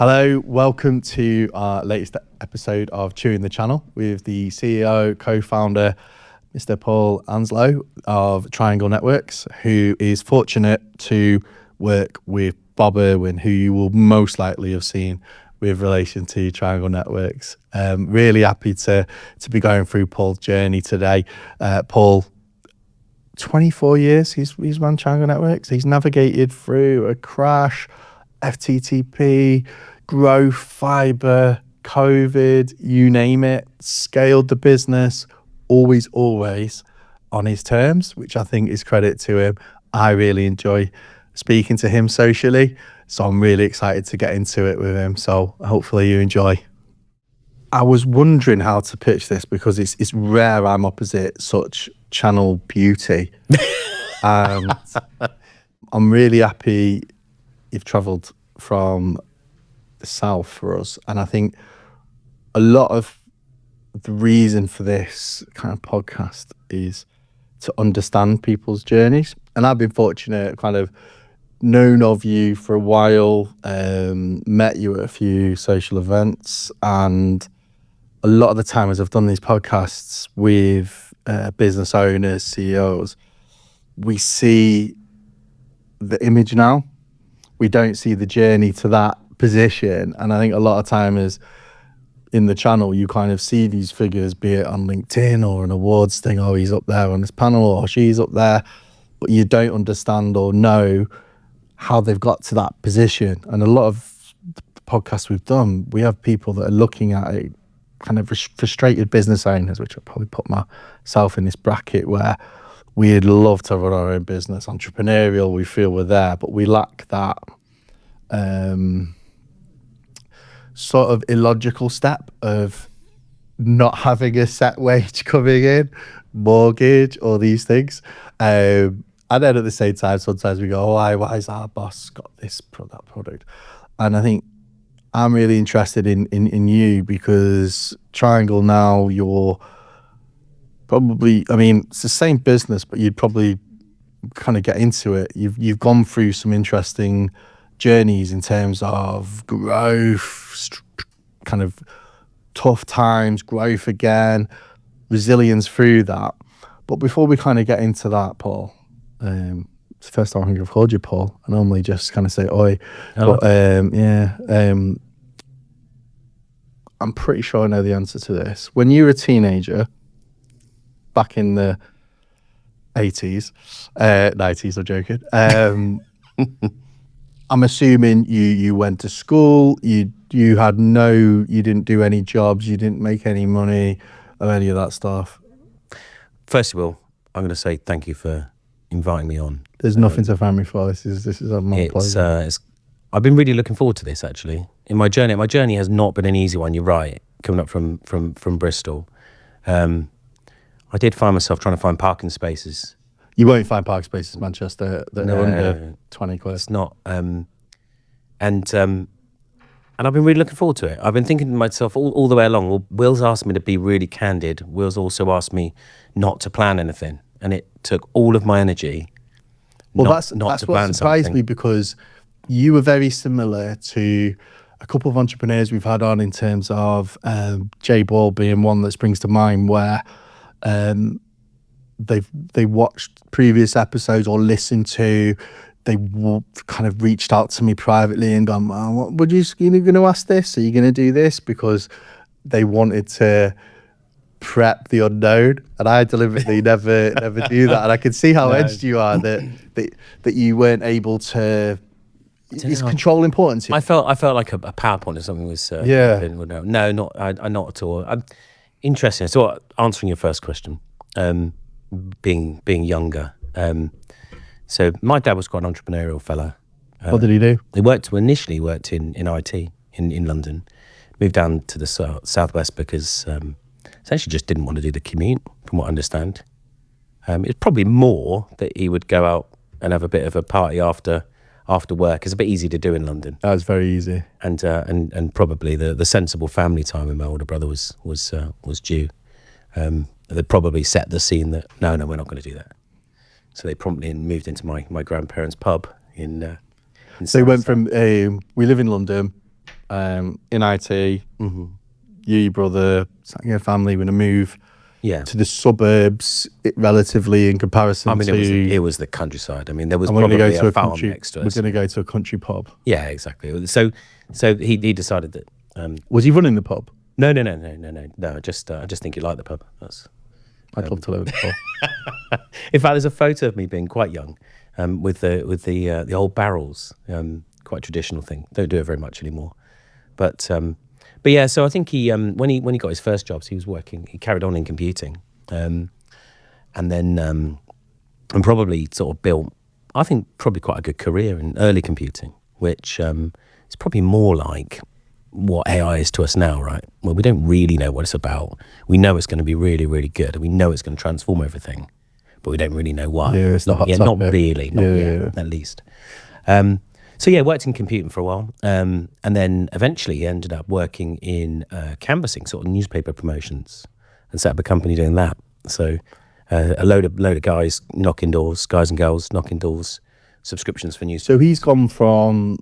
Hello, welcome to our latest episode of Chewing the Channel with the CEO, co-founder, Mr. Paul Anslow of Triangle Networks, who is fortunate to work with Bob Irwin, who you will most likely have seen with relation to Triangle Networks. Really happy to be going through Paul's journey today. Paul, 24 years he's run Triangle Networks. He's navigated through a crash, FTTP, growth, fibre, COVID, you name it, scaled the business, always on his terms, which I think is credit to him. I really enjoy speaking to him socially, so I'm really excited to get into it with him. So hopefully you enjoy. I was wondering how to pitch this because it's rare I'm opposite such channel beauty. And I'm really happy you've travelled from the south for us, and I think a lot of the reason for this kind of podcast is to understand people's journeys. And I've been fortunate, kind of known of you for a while, met you at a few social events, and a lot of the time as I've done these podcasts with business owners, CEOs, we see the image now. We don't see the journey to that position. And I think a lot of time is in the channel, you kind of see these figures, be it on LinkedIn or an awards thing, oh, he's up there on this panel or she's up there, but you don't understand or know how they've got to that position. And a lot of the podcasts we've done, we have people that are looking at it, kind of frustrated business owners, which I'll probably put myself in this bracket, where we'd love to run our own business, entrepreneurial, we feel we're there, but we lack that sort of illogical step of not having a set wage coming in, mortgage, all these things. And then at the same time, sometimes we go, why has our boss got that product? And I think I'm really interested in you because Triangle now, you're probably, I mean, it's the same business, but you'd probably kind of get into it. You've gone through some interesting journeys in terms of growth, kind of tough times, growth again, resilience through that. But before we kind of get into that, Paul, it's the first time I think I've called you Paul. I normally just kind of say oi. Hello. But I'm pretty sure I know the answer to this. When you were a teenager, back in the 80s, 90s, I'm joking. I'm assuming you went to school, you didn't do any jobs, you didn't make any money or any of that stuff. First of all, I'm going to say thank you for inviting me on. There's nothing to thank me for. This is my pleasure. I've been really looking forward to this actually. In my journey has not been an easy one. You're right, coming up from Bristol. I did find myself trying to find parking spaces. You won't find parking spaces in Manchester that are under 20 quid. It's not. And I've been really looking forward to it. I've been thinking to myself all the way along, well, Will's asked me to be really candid. Will's also asked me not to plan anything. And it took all of my energy that's what surprised me, because you were very similar to a couple of entrepreneurs we've had on, in terms of Jay Ball being one that springs to mind, where they watched previous episodes or listened to, they kind of reached out to me privately and gone, what would you going to ask this? Are you going to do this? Because they wanted to prep the unknown, and I deliberately never do that. And I can see how edged you are that you weren't able to. Is control important to you? I felt like a PowerPoint or something was. No, not at all. Interesting. So answering your first question, being younger. So my dad was quite an entrepreneurial fella. What did he do? He initially worked in IT in London. Moved down to the southwest because essentially just didn't want to do the commute, from what I understand. It's probably more that he would go out and have a bit of a party after work. It's a bit easy to do in London. That was very easy. And probably the sensible family time when my older brother was due. They probably set the scene that no, we're not going to do that. So they promptly moved into my grandparents' pub in. So you went from we live in London, in IT, you, your brother, your family, going to move to the suburbs, relatively in comparison I mean, to. it was the countryside. I mean, there was And we're going probably to go to a a farm country. next to We're us. going to go to a country pub. Yeah, exactly. So he decided that. Was he running the pub? No. I just think he liked the pub. I'd love to live in the pub. In fact, there's a photo of me being quite young, with the old barrels. Quite a traditional thing. Don't do it very much anymore. But yeah. So I think he when he got his first jobs, he was working. He carried on in computing, and then and probably sort of built, I think, probably quite a good career in early computing, which is probably more like what AI is to us now, right? Well, we don't really know what it's about. We know it's going to be really, really good, and we know it's going to transform everything, but we don't really know why. Yeah, it's the hot not topic. really, not yet, at least. So yeah, worked in computing for a while, and then eventually ended up working in canvassing, sort of newspaper promotions, and set up a company doing that. So a load of guys knocking doors, guys and girls knocking doors, subscriptions for news. So he's gone from,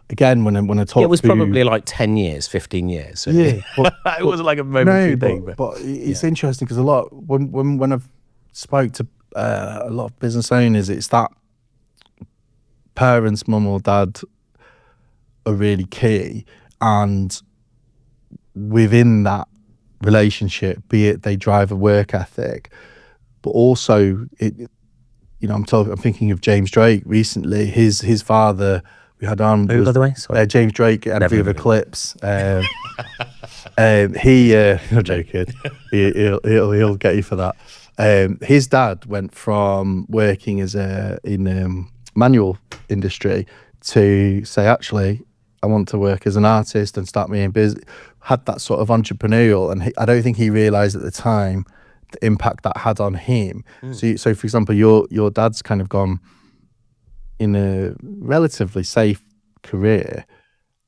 again, when I talk, It was probably like 10 years, 15 years. So but, it wasn't like a momentary thing. But it's interesting because a lot when I've spoke to a lot of business owners, it's that parents, mum or dad, are really key, and within that relationship, be it they drive a work ethic, but also I'm thinking of James Drake recently. His father we had on. Who, by the way? Sorry. James Drake at Envy of Eclipse. I'm joking. He'll get you for that. His dad went from working in manual industry to say, actually, I want to work as an artist and start my own business. Had that sort of entrepreneurial, and I don't think he realised at the time the impact that had on him. So for example, your dad's kind of gone in a relatively safe career,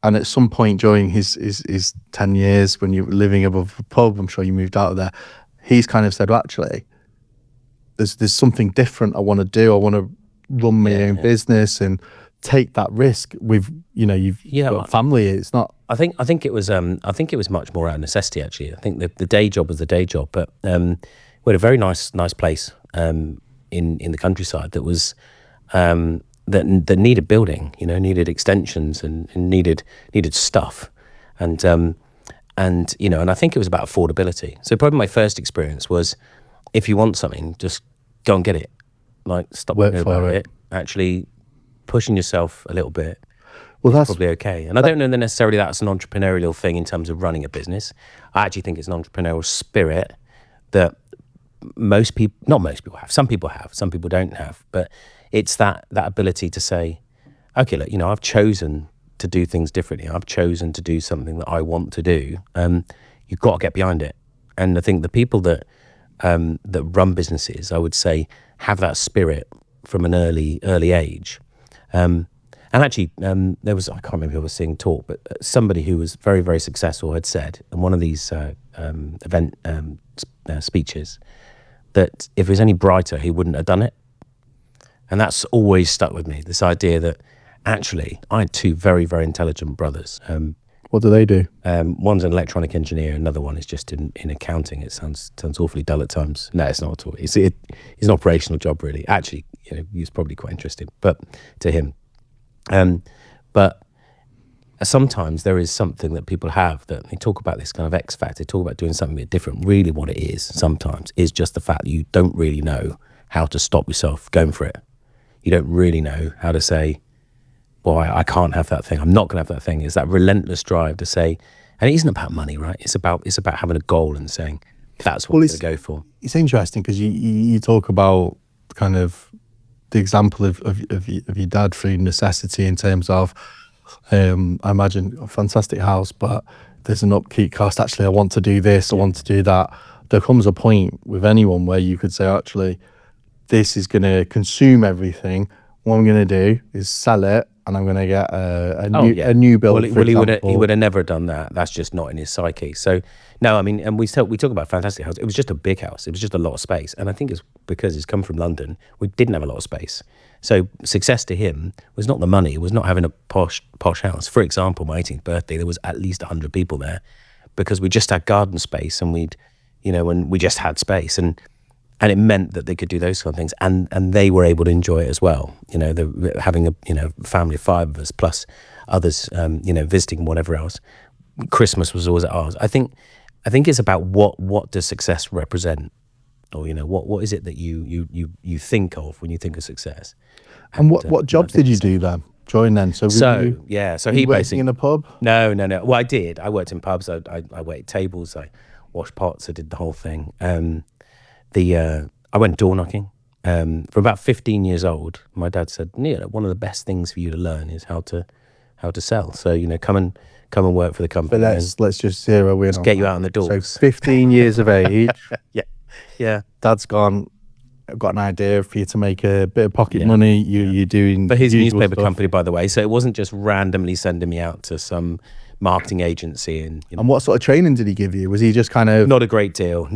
and at some point during his 10 years when you're living above a pub, I'm sure you moved out of there, he's kind of said, well, actually, there's something different I want to do. I want to run my own business and take that risk with, you've got family. It's not. I think it was much more out of necessity, actually. I think the day job was the day job, but we had a very nice place in the countryside that was that needed building, needed extensions and needed stuff, and I think it was about affordability. So probably my first experience was, if you want something, just go and get it. Like, stop worrying about it. Actually pushing yourself a little bit. Well, that's probably okay. And I don't know that necessarily that's an entrepreneurial thing in terms of running a business. I actually think it's an entrepreneurial spirit that not most people have. Some people have, some people don't have. But it's that ability to say, okay, look, I've chosen to do things differently. I've chosen to do something that I want to do. You've got to get behind it. And I think the people that run businesses, I would say, have that spirit from an early age. And actually, there was, I can't remember who I was seeing talk, but somebody who was very, very successful had said in one of these event speeches that if he was any brighter, he wouldn't have done it. And that's always stuck with me, this idea that actually I had two very, very intelligent brothers. What do they do? One's an electronic engineer, another one is just in accounting. It sounds awfully dull at times. No, it's not at all. It's an operational job, really. Actually, he's probably quite interesting, but to him. But sometimes there is something that people have that they talk about, this kind of X factor, they talk about doing something a bit different. Really what it is sometimes is just the fact that you don't really know how to stop yourself going for it. You don't really know how to say, well, I can't have that thing. I'm not going to have that thing. It's that relentless drive to say, and it isn't about money, right? It's about having a goal and saying, that's what I'm going to go for. It's interesting because you talk about kind of the example of your dad through necessity in terms of, I imagine a fantastic house, but there's an upkeep cost. Actually, I want to do this, I want to do that. There comes a point with anyone where you could say, actually, this is going to consume everything. What I'm going to do is sell it and I'm going to get a yeah. new build. Well, for example. he would have never done that. That's just not in his psyche. So no, I mean, and we talk about fantastic house. It was just a big house. It was just a lot of space, and I think it's because he's come from London. We didn't have a lot of space. So success to him was not the money. It was not having a posh house. For example, my 18th birthday, there was at least 100 people there because we just had garden space, and when we just had space, and it meant that they could do those kind of things, and they were able to enjoy it as well. Having a family of 5 of us plus others, visiting, whatever else. Christmas was always at ours. I think it's about what does success represent, or what is it that you think of when you think of success. And what jobs did you do then? Join then. So he basically in a pub. No. Well, I did. I worked in pubs. I waited tables. I washed pots. I did the whole thing. I went door knocking. From about 15 years old, my dad said, "Neil, one of the best things for you to learn is how to sell. So come and work for the company. But let's just zero in on get you out on the doors." So 15 years of age. Yeah. Dad's gone. I've got an idea for you to make a bit of pocket money. You're doing for his newspaper stuff. company, by the way. So it wasn't just randomly sending me out to some marketing agency. And what sort of training did he give you? Was he just kind of not a great deal?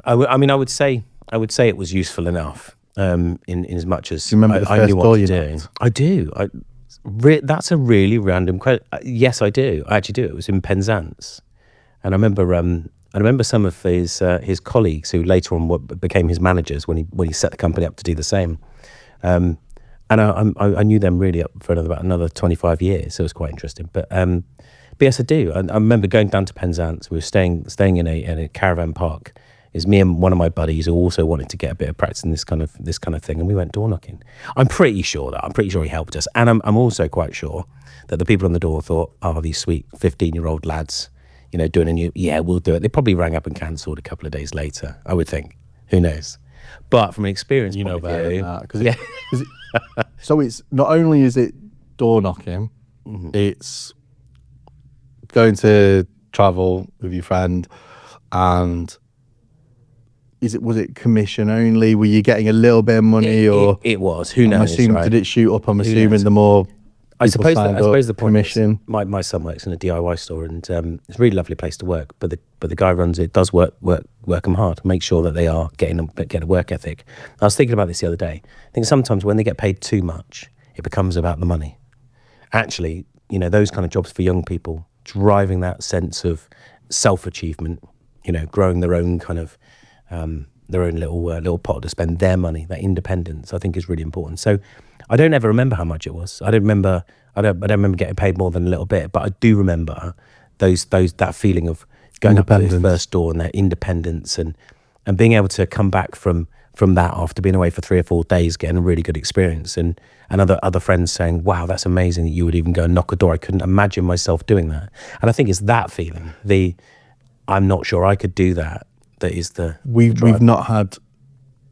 I mean, I would say it was useful enough. In as much as do you remember the first I knew what door to you do. knocked? I do. That's a really random question. Yes, I do. I actually do. It was in Penzance, and I remember some of his colleagues who later on became his managers when he set the company up to do the same. And I knew them really up for about another 25 years. So it was quite interesting. But yes, I do. I remember going down to Penzance. We were staying in a caravan park. Is me and one of my buddies who also wanted to get a bit of practice in this kind of thing, and we went door knocking. I'm pretty sure he helped us, and I'm also quite sure that the people on the door thought, "Oh, these sweet 15-year-old lads, doing a new, we'll do it." They probably rang up and cancelled a couple of days later, I would think. Who knows? But from an experience point of view, so it's not only is it door knocking, it's going to travel with your friend, and was it commission only? Were you getting a little bit of money, or it was? Who knows? I'm assuming, right? Did it shoot up? I'm assuming the more I suppose the point commission. Is, my son works in a DIY store, and it's a really lovely place to work. But the guy runs it does work them hard, make sure that they are getting a work ethic. I was thinking about this the other day. I think sometimes when they get paid too much, it becomes about the money. Actually, those kind of jobs for young people, driving that sense of self-achievement, growing their own kind of their own little pot to spend their money, that independence, I think is really important. So I don't ever remember how much it was. I don't remember getting paid more than a little bit, but I do remember that feeling of going up to the first door and that independence and being able to come back from that after being away for 3 or 4 days, getting a really good experience, and other friends saying, "Wow, that's amazing that you would even go and knock a door. I couldn't imagine myself doing that." And I think it's that feeling, I'm not sure I could do that. That is the we've not had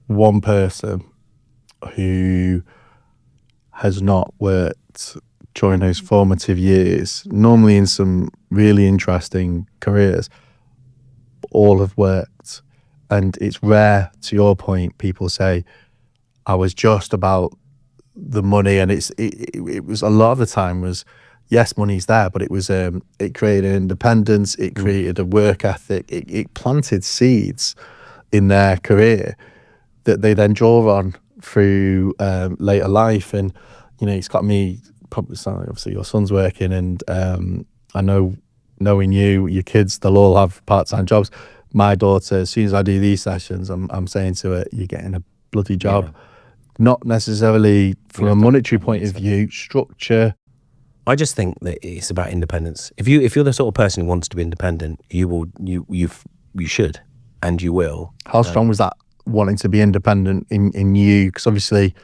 one person who has not worked during those formative years, normally in some really interesting careers. All have worked, and it's rare, to your point, people say, "I was just about the money," and it was a lot of the time was, yes, money's there, but it was it created independence, it created a work ethic, it planted seeds in their career that they then draw on through later life. And it's got me probably, obviously your son's working, and I know, knowing your kids, they'll all have part-time jobs. My daughter, as soon as I do these sessions, I'm saying to her, "You're getting a bloody job." Not necessarily from a monetary point of view, structure. I just think that it's about independence. If you're the sort of person who wants to be independent, you should, and you will. How strong was that wanting to be independent in you? Because obviously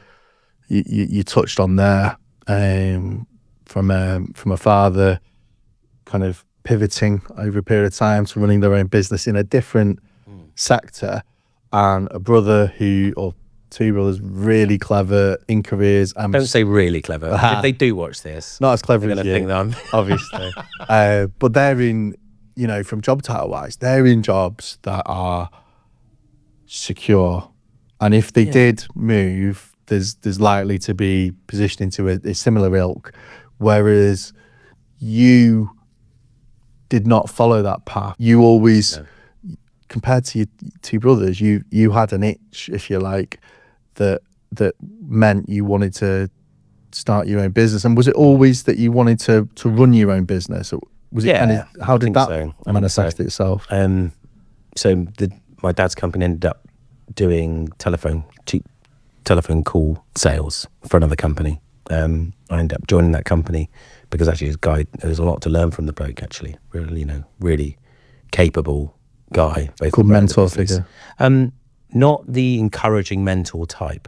you touched on there from a father kind of pivoting over a period of time to running their own business in a different sector, and a brother or 2 brothers really clever in careers. Don't say really clever. If they do watch this, not as clever as you, think that I'm obviously. But they're in, from job title wise, they're in jobs that are secure, and if they did move, there's likely to be positioned into a similar ilk, whereas you did not follow that path. You always, compared to your two brothers, you had an itch, if you like, that meant you wanted to start your own business. And was it always that you wanted to run your own business? Or was it how did that manifest itself? So my dad's company ended up doing cheap telephone call sales for another company. I ended up joining that company because actually this guy, there was a lot to learn from the bloke, actually. Really, really capable guy. Good mentor figure. Not the encouraging mentor type,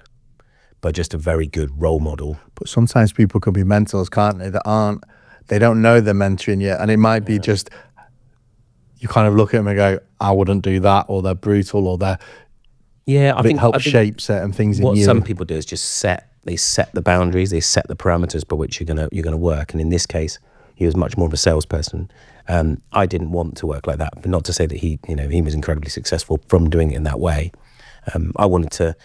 but just a very good role model. But sometimes people can be mentors, can't they? They don't know they're mentoring yet. And it might be just, you kind of look at them and go, I wouldn't do that, or they're brutal, or they're, I think shape certain things in you. What some people do is just set the boundaries, they set the parameters by which you're gonna work. And in this case, he was much more of a salesperson. I didn't want to work like that, but not to say that he was incredibly successful from doing it in that way. I wanted to,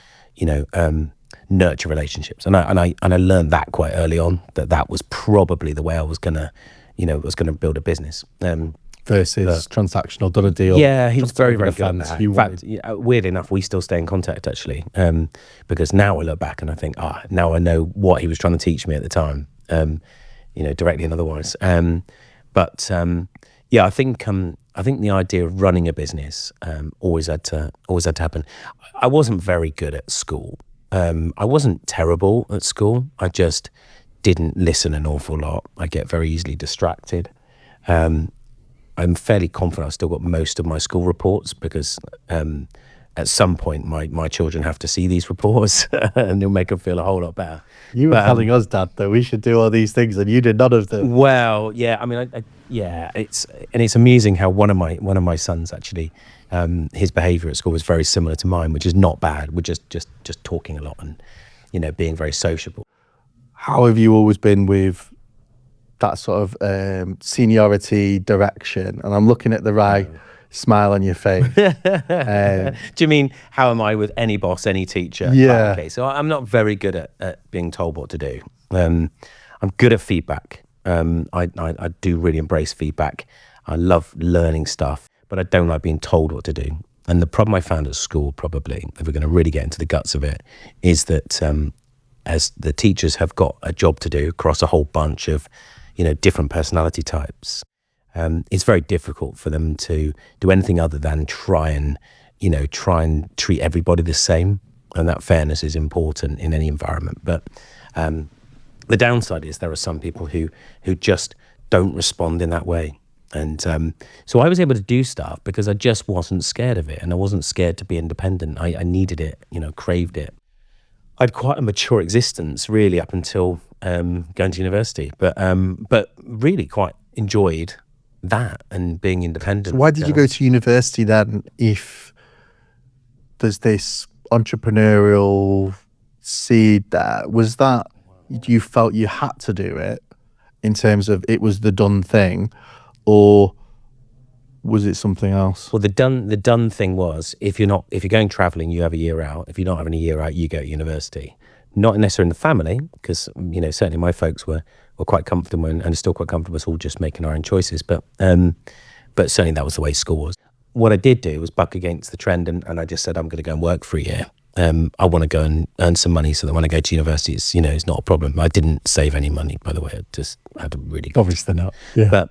nurture relationships, and I learned that quite early on, that was probably the way I was gonna build a business. Versus transactional, done a deal. Yeah, he was very, very good at that. In fact, weird enough, we still stay in contact, actually, because now I look back and I think, now I know what he was trying to teach me at the time, directly and otherwise. I think the idea of running a business always had to happen. I wasn't very good at school. I wasn't terrible at school. I just didn't listen an awful lot. I get very easily distracted. I'm fairly confident I've still got most of my school reports because at some point my children have to see these reports and it'll make them feel a whole lot better. You were telling us, Dad, that we should do all these things, and you did none of them. Well, yeah, I mean, it's amusing how one of my sons actually, his behaviour at school was very similar to mine, which is not bad. We're just talking a lot and being very sociable. How have you always been with that sort of seniority, direction? And I'm looking at the right smile on your face. Do you mean how am I with any boss, any teacher? Yeah. Okay, so I'm not very good at being told what to do. I'm good at feedback. I do really embrace feedback. I love learning stuff, but I don't like being told what to do. And the problem I found at school, probably, if we're going to really get into the guts of it, is that as the teachers have got a job to do across a whole bunch of different personality types, it's very difficult for them to do anything other than try and treat everybody the same, and that fairness is important in any environment. But the downside is there are some people who just don't respond in that way, and so I was able to do stuff because I just wasn't scared of it, and I wasn't scared to be independent. I needed it, craved it. I had quite a mature existence really up until going to university, but really quite enjoyed that and being independent. So why did you go to university then, if there's this entrepreneurial seed there? Was that you felt you had to do it in terms of it was the done thing, or was it something else? Well, the done thing was, if you're going traveling, you have a year out. If you're not having a year out, you go to university. Not necessarily in the family, because certainly my folks were quite comfortable and are still quite comfortable us all just making our own choices. But certainly that was the way school was. What I did do was buck against the trend, and I just said I'm going to go and work for a year. I want to go and earn some money so that when I go to university, it's not a problem. I didn't save any money, by the way. I just had a really obviously not. Yeah.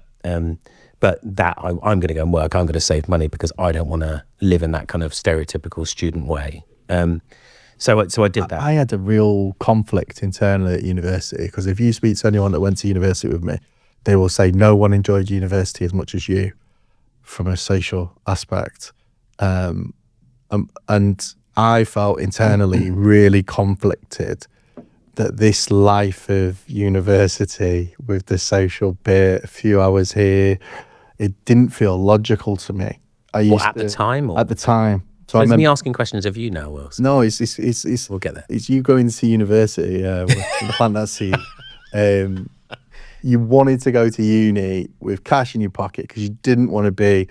But that I'm going to go and work. I'm going to save money because I don't want to live in that kind of stereotypical student way. So I did that. I had a real conflict internally at university, because if you speak to anyone that went to university with me, they will say no one enjoyed university as much as you from a social aspect. And I felt internally really conflicted that this life of university with the social bit, a few hours here, it didn't feel logical to me. The time? Or? At the time. So it's me asking questions of you now, Wilson. No, it's we'll get there. It's you going to university. Plant that seed. You wanted to go to uni with cash in your pocket because you didn't want to be,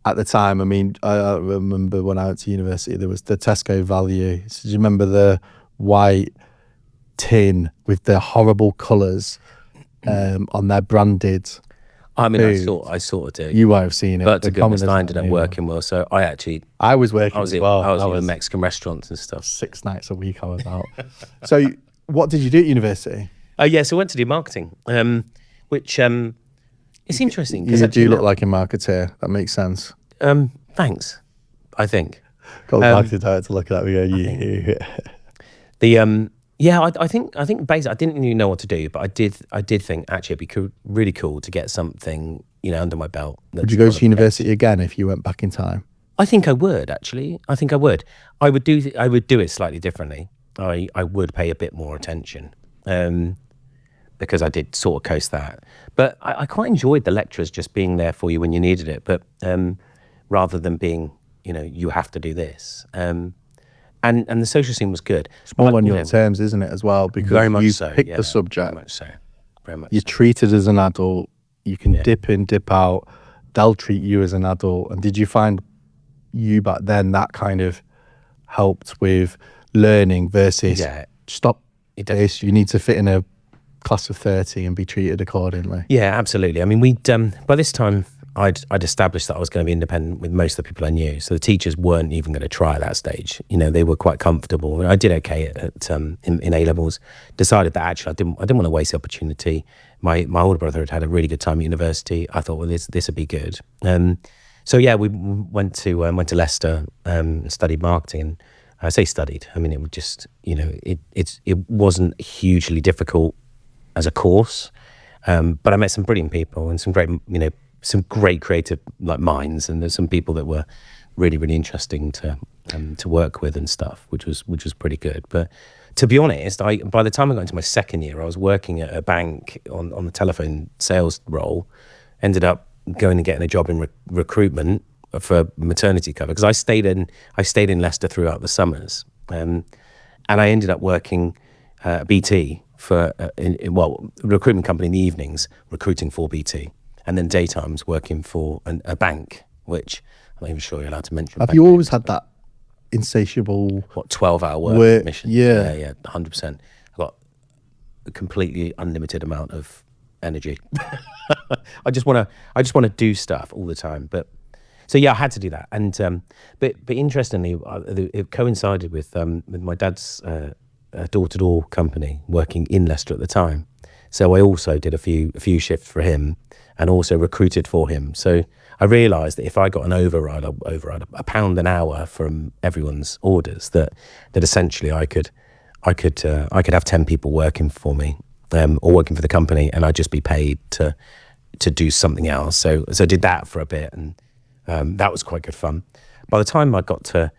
at the time. I mean, I remember when I went to university, there was the Tesco value. So do you remember the white tin with the horrible colours on their branded. I mean, food. I sort of do. You might have seen it. But to The be honest, commoners I not ended up anymore. working well. So I was working as well. I was That in the Mexican restaurants and stuff. 6 nights a week I was out. So what did you do at university? Yeah, so I went to do marketing, which it's interesting. You do look like a marketeer. That makes sense. Thanks, I think. Got the marketing director looking at me going, I think basically I didn't really know what to do, but I did think actually it'd be really cool to get something under my belt. Would you go to university again if you went back in time? I think I would actually. I think I would. I would do it slightly differently. I would pay a bit more attention because I did sort of coast that. But I quite enjoyed the lecturers just being there for you when you needed it, but rather than being you have to do this. And the social scene was good. It's more on your terms, isn't it, as well? Because very much you so, pick the subject. Very much so. Very much You're treated as an adult. You can dip in, dip out. They'll treat you as an adult. And did you find you back then that kind of helped with learning versus stop this, you need to fit in a class of 30 and be treated accordingly? Yeah, absolutely. I mean, we'd by this time I'd established that I was going to be independent with most of the people I knew. So the teachers weren't even going to try at that stage. They were quite comfortable. And I did okay in A levels. Decided that actually I didn't want to waste the opportunity. My older brother had a really good time at university. I thought, well, this would be good. So yeah, we went to Leicester, studied marketing. And I say studied. I mean, it was just it wasn't hugely difficult as a course, but I met some brilliant people and some great creative minds, and there's some people that were really, really interesting to work with and stuff, which was pretty good. But to be honest, by the time I got into my second year, I was working at a bank on the telephone sales role. Ended up going and getting a job in recruitment for maternity cover because I stayed in Leicester throughout the summers, and I ended up working at BT for a recruitment company in the evenings, recruiting for BT. And then daytimes working for a bank, which I'm not even sure you're allowed to mention. Have you always had that insatiable 12-hour work mission? Yeah, 100%. I've got a completely unlimited amount of energy. I just want to do stuff all the time. But so yeah, I had to do that. And but interestingly, it coincided with my dad's door-to-door company working in Leicester at the time. So I also did a few shifts for him and also recruited for him. So I realised that if I got an override, £1 an hour from everyone's orders, that essentially I could have 10 people working for me or working for the company, and I'd just be paid to do something else. So I did that for a bit, and that was quite good fun. By the time I got to,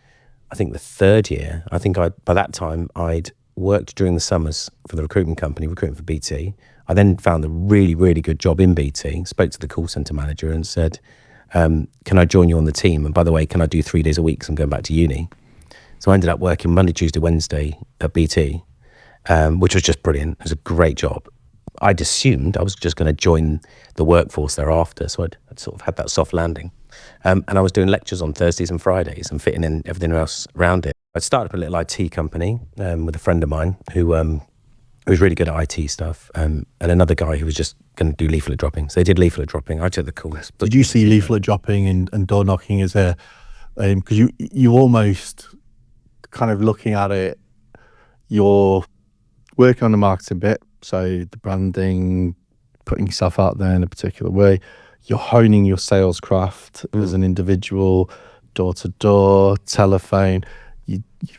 I think the third year, by that time I'd worked during the summers for the recruitment company, recruiting for BT. I then found a really, really good job in BT, spoke to the call centre manager and said, can I join you on the team? And by the way, can I do 3 days a week because I'm going back to uni? So I ended up working Monday, Tuesday, Wednesday at BT, which was just brilliant. It was a great job. I'd assumed I was just going to join the workforce thereafter, so I'd sort of had that soft landing. And I was doing lectures on Thursdays and Fridays and fitting in everything else around it. I'd started up a little IT company with a friend of mine who was really good at IT stuff, and another guy who was just going to do leaflet dropping. So they did leaflet dropping. I took the calls. Did you see leaflet dropping and door knocking as a, because you almost kind of looking at it, you're working on the marketing bit, so the branding, putting yourself out there in a particular way. You're honing your sales craft as an individual, door to door, telephone.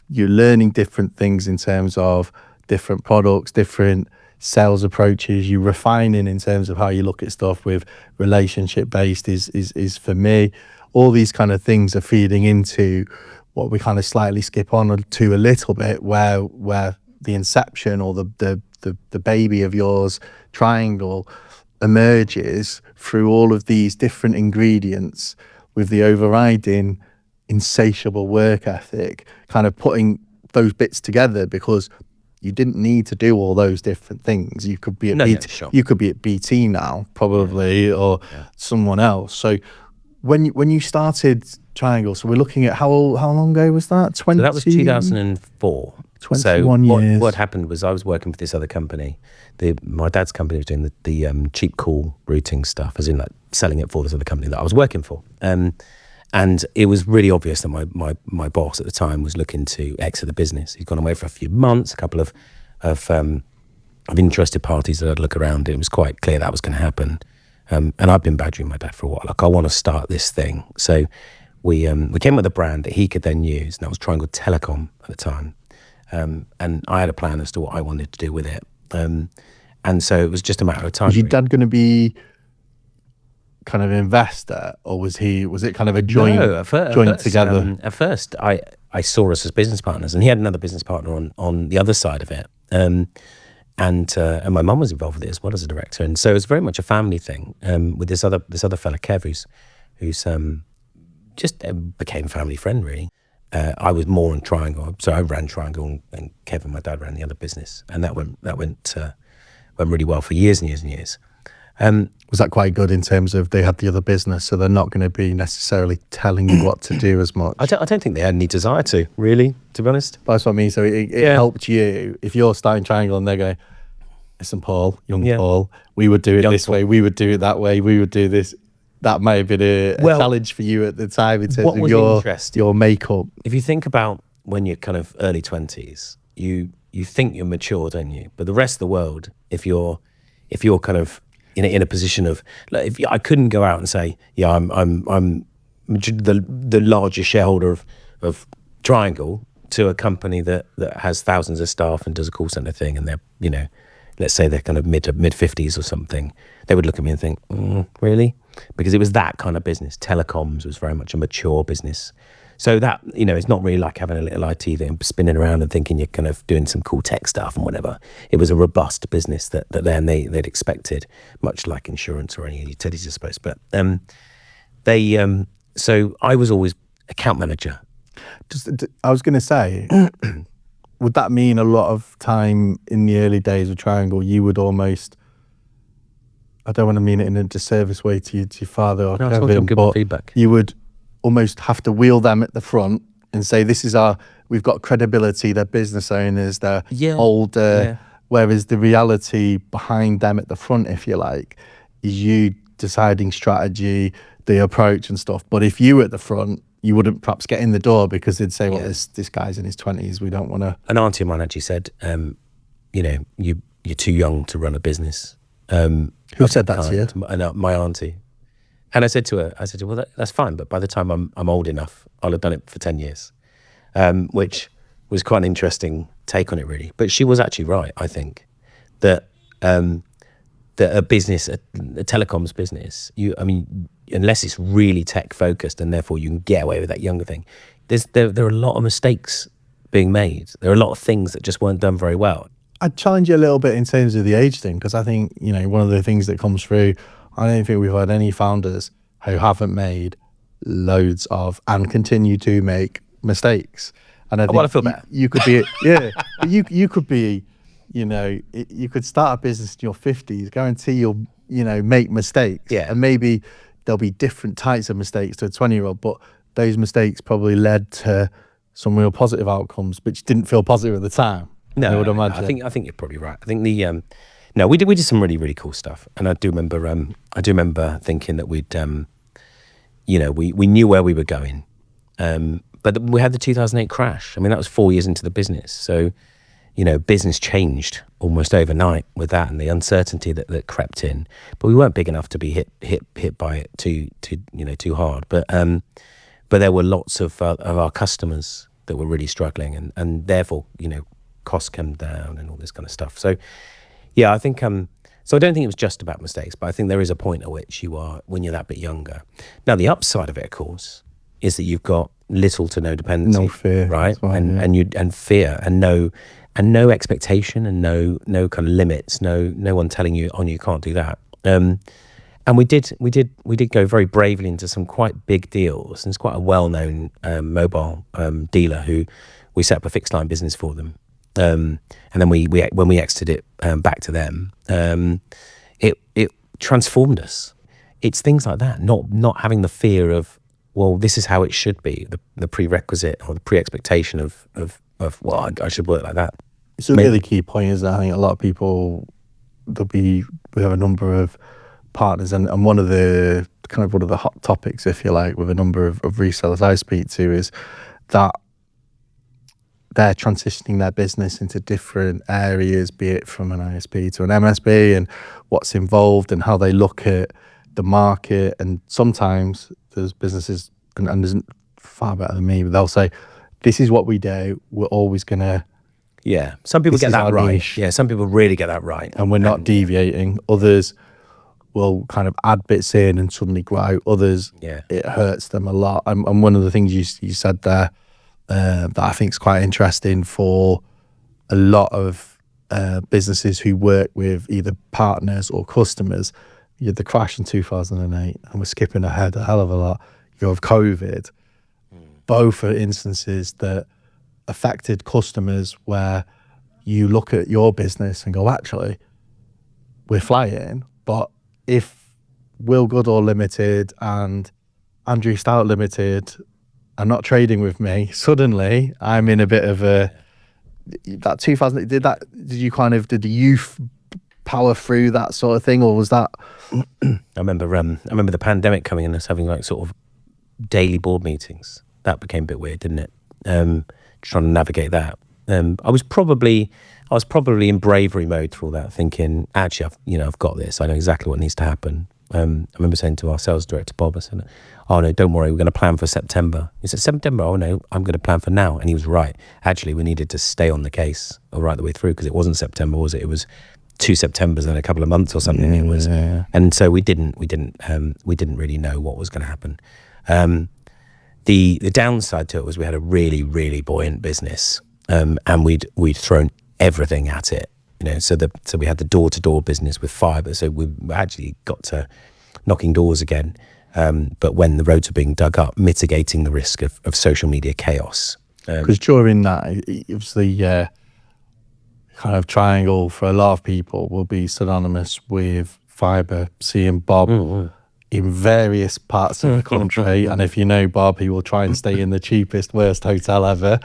You're learning different things in terms of different products, different sales approaches. You're refining in terms of how you look at stuff with relationship based is for me. All these kind of things are feeding into what we kind of slightly skip on to a little bit, where the inception or the baby of yours triangle emerges through all of these different ingredients with the overriding insatiable work ethic, kind of putting those bits together, because you didn't need to do all those different things. You could be at BT, sure. You could be at BT now probably, or someone else. So when you started Triangle, so we're looking at how long ago was that? So that was 2004. 21 years. What happened was I was working for this other company. My dad's company was doing the cheap call routing stuff, as in like selling it for this other company that I was working for. And it was really obvious that my boss at the time was looking to exit the business. He'd gone away for a few months, a couple of interested parties that I'd look around. It was quite clear that was going to happen. And I've been badgering my dad for a while. Like, I want to start this thing. So we came with a brand that he could then use, and that was Triangle Telecom at the time. And I had a plan as to what I wanted to do with it. And so it was just a matter of time. Was your dad going to be kind of investor, or was it kind of a joint together? At first, I saw us as business partners, and he had another business partner on the other side of it. And my mum was involved with it as well as a director. And so it was very much a family thing with this other fella, Kev, who's just became family friend, really. I was more on Triangle, so I ran Triangle, and Kev and my dad ran the other business, and that went really well for years and years and years. Was that quite good in terms of they had the other business, so they're not going to be necessarily telling you what to do as much? I don't think they had any desire to, really, to be honest. But that's what I mean. So it helped you. If you're starting Triangle and they're going, listen, Paul, Paul, we would do it this way, we would do it that way, we would do this. That may have been a challenge for you at the time in terms of your makeup. If you think about when you're kind of early 20s, you think you're mature, don't you? But the rest of the world, if you're kind of in a position of, like, I couldn't go out and say, yeah, I'm the largest shareholder of Triangle, to a company that has thousands of staff and does a call center thing, and they're, let's say they're kind of mid 50s or something, they would look at me and think, really? Because it was that kind of business. Telecoms was very much a mature business. So that, it's not really like having a little IT thing, spinning around and thinking you're kind of doing some cool tech stuff and whatever. It was a robust business that then they'd expected, much like insurance or any utilities, I suppose. But so I was always account manager. I was going to say, would that mean a lot of time in the early days of Triangle, you would almost, I don't want to mean it in a disservice way to your father or Kevin, but feedback. You would almost have to wheel them at the front and say, we've got credibility, they're business owners, they're older, whereas the reality behind them at the front, if you like, is you deciding strategy, the approach and stuff. But if you were at the front, you wouldn't perhaps get in the door because they'd say, well, this guy's in his 20s, we don't want to. An auntie of mine actually said, you're too young to run a business. Who said that to you? My auntie. And I said to her, well, that's fine, but by the time I'm old enough, I'll have done it for 10 years, which was quite an interesting take on it, really. But she was actually right, I think, that a business, a telecoms business, unless it's really tech focused and therefore you can get away with that younger thing, there are a lot of mistakes being made. There are a lot of things that just weren't done very well. I'd challenge you a little bit in terms of the age thing, because I think, one of the things that comes through, I don't think we've had any founders who haven't made loads of and continue to make mistakes. And I think I feel better. You could be, but you could be, you could start a business in your 50s, guarantee you'll, make mistakes. Yeah. And maybe there'll be different types of mistakes to a 20-year-old, but those mistakes probably led to some real positive outcomes, which didn't feel positive at the time. No, I would imagine. I think you're probably right. I think we did some really, really cool stuff, and I do remember thinking that we'd we knew where we were going, but we had the 2008 crash. I mean, that was 4 years into the business, so business changed almost overnight with that and the uncertainty that crept in. But we weren't big enough to be hit by it too hard. But there were lots of our customers that were really struggling, and therefore costs came down and all this kind of stuff. So I think so I don't think it was just about mistakes, but I think there is a point at which you are when you're that bit younger. Now the upside of it, of course, is that you've got little to no dependency, no fear, right? Right, and fear and no expectation and no kind of limits, no one telling you, oh, you can't do that. And we did go very bravely into some quite big deals, and it's quite a well-known mobile dealer who we set up a fixed line business for them. And then when we exited it back to them, it transformed us. It's things like that, not having the fear of, well, this is how it should be, the prerequisite or the pre-expectation of well, I should work like that. It's a really key point, isn't it? I think a lot of people, we have a number of partners, and one of the hot topics, if you like, with a number of resellers I speak to is that they're transitioning their business into different areas, be it from an ISP to an MSP, and what's involved and how they look at the market. And sometimes there's businesses, and there's far better than me, but they'll say, this is what we do, we're always going to... Yeah, some people get that right. Niche. Yeah, some people really get that right. And we're not deviating. Others will kind of add bits in and suddenly grow out. Others, it hurts them a lot. And one of the things you said there that I think is quite interesting for a lot of businesses who work with either partners or customers, you had the crash in 2008, and we're skipping ahead a hell of a lot. You have COVID. Both are instances that affected customers where you look at your business and go, actually, we're flying, but if Will Goodall Limited and Andrew Stout Limited are not trading with me, suddenly I'm in a bit of a... That 2000, did you power through that sort of thing, or was that... I remember the pandemic coming in, us having like sort of daily board meetings. That became a bit weird, didn't it? Trying to navigate that. I was probably in bravery mode through all that, thinking, actually, I've got this. I know exactly what needs to happen. I remember saying to our sales director, Bob, I said, oh no, don't worry, we're going to plan for September. He said, September? Oh no, I'm going to plan for now. And he was right. Actually, we needed to stay on the case right the way through, because it wasn't September, was it? It was 2 Septembers and a couple of months or something. It was, and so we didn't really know what was going to happen. The downside to it was we had a really, really buoyant business, and we'd thrown everything at it, So we had the door-to-door business with Fibre, so we actually got to knocking doors again. But when the roads were being dug up, mitigating the risk of social media chaos. Because during that, obviously, kind of triangle for a lot of people will be synonymous with Fibre, seeing Bob in various parts of the country. And if you know Bob, he will try and stay in the cheapest, worst hotel ever,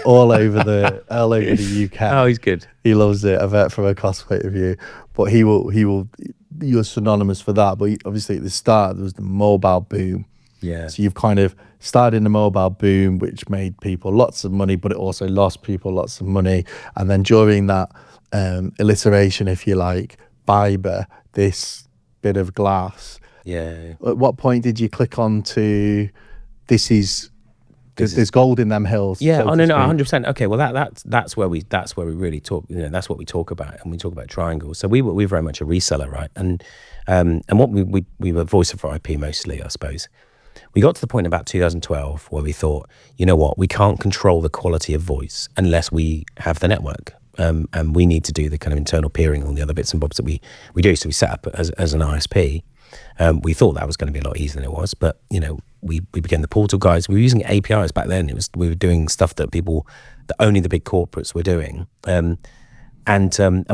all over the UK. Oh, he's good. He loves it, I bet, from a cost point of view. But you're synonymous for that. But obviously at the start, there was the mobile boom. Yeah. So you've kind of started in the mobile boom, which made people lots of money, but it also lost people lots of money. And then during that alliteration, if you like, Fibre, this bit of glass. Yeah. At what point did you click on to there's gold in them hills? Yeah, so 100%. Okay, well that's where we really talk. That's what we talk about, and we talk about triangles. So we're very much a reseller, right? And what we were voice of IP mostly, I suppose. We got to the point about 2012 where we thought, you know what, we can't control the quality of voice unless we have the network. And we need to do the kind of internal peering and all the other bits and bobs that we do. So we set up as an ISP. We thought that was going to be a lot easier than it was, but we became the portal guys. We were using APIs back then. We were doing stuff that only the big corporates were doing, and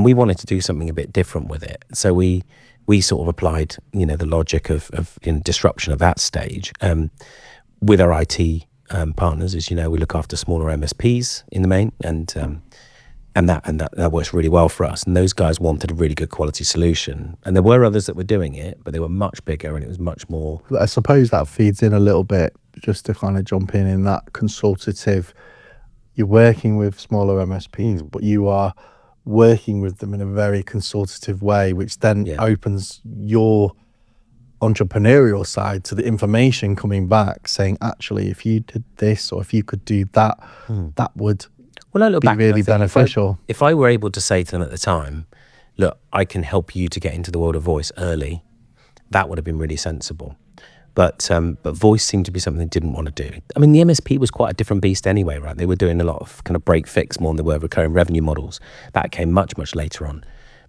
we wanted to do something a bit different with it. So we sort of applied the logic of disruption at that stage with our IT partners. As you know, we look after smaller MSPs in the main, and that works really well for us. And those guys wanted a really good quality solution. And there were others that were doing it, but they were much bigger and it was much more... I suppose that feeds in a little bit, just to kind of jump in that consultative... You're working with smaller MSPs, but you are working with them in a very consultative way, which then opens your entrepreneurial side to the information coming back, saying, actually, if you did this or if you could do that, that would... Well, I look back, really beneficial. If I were able to say to them at the time, look, I can help you to get into the world of voice early, that would have been really sensible. But voice seemed to be something they didn't want to do. I mean, the MSP was quite a different beast anyway, right? They were doing a lot of kind of break fix more than they were recurring revenue models. That came much, much later on.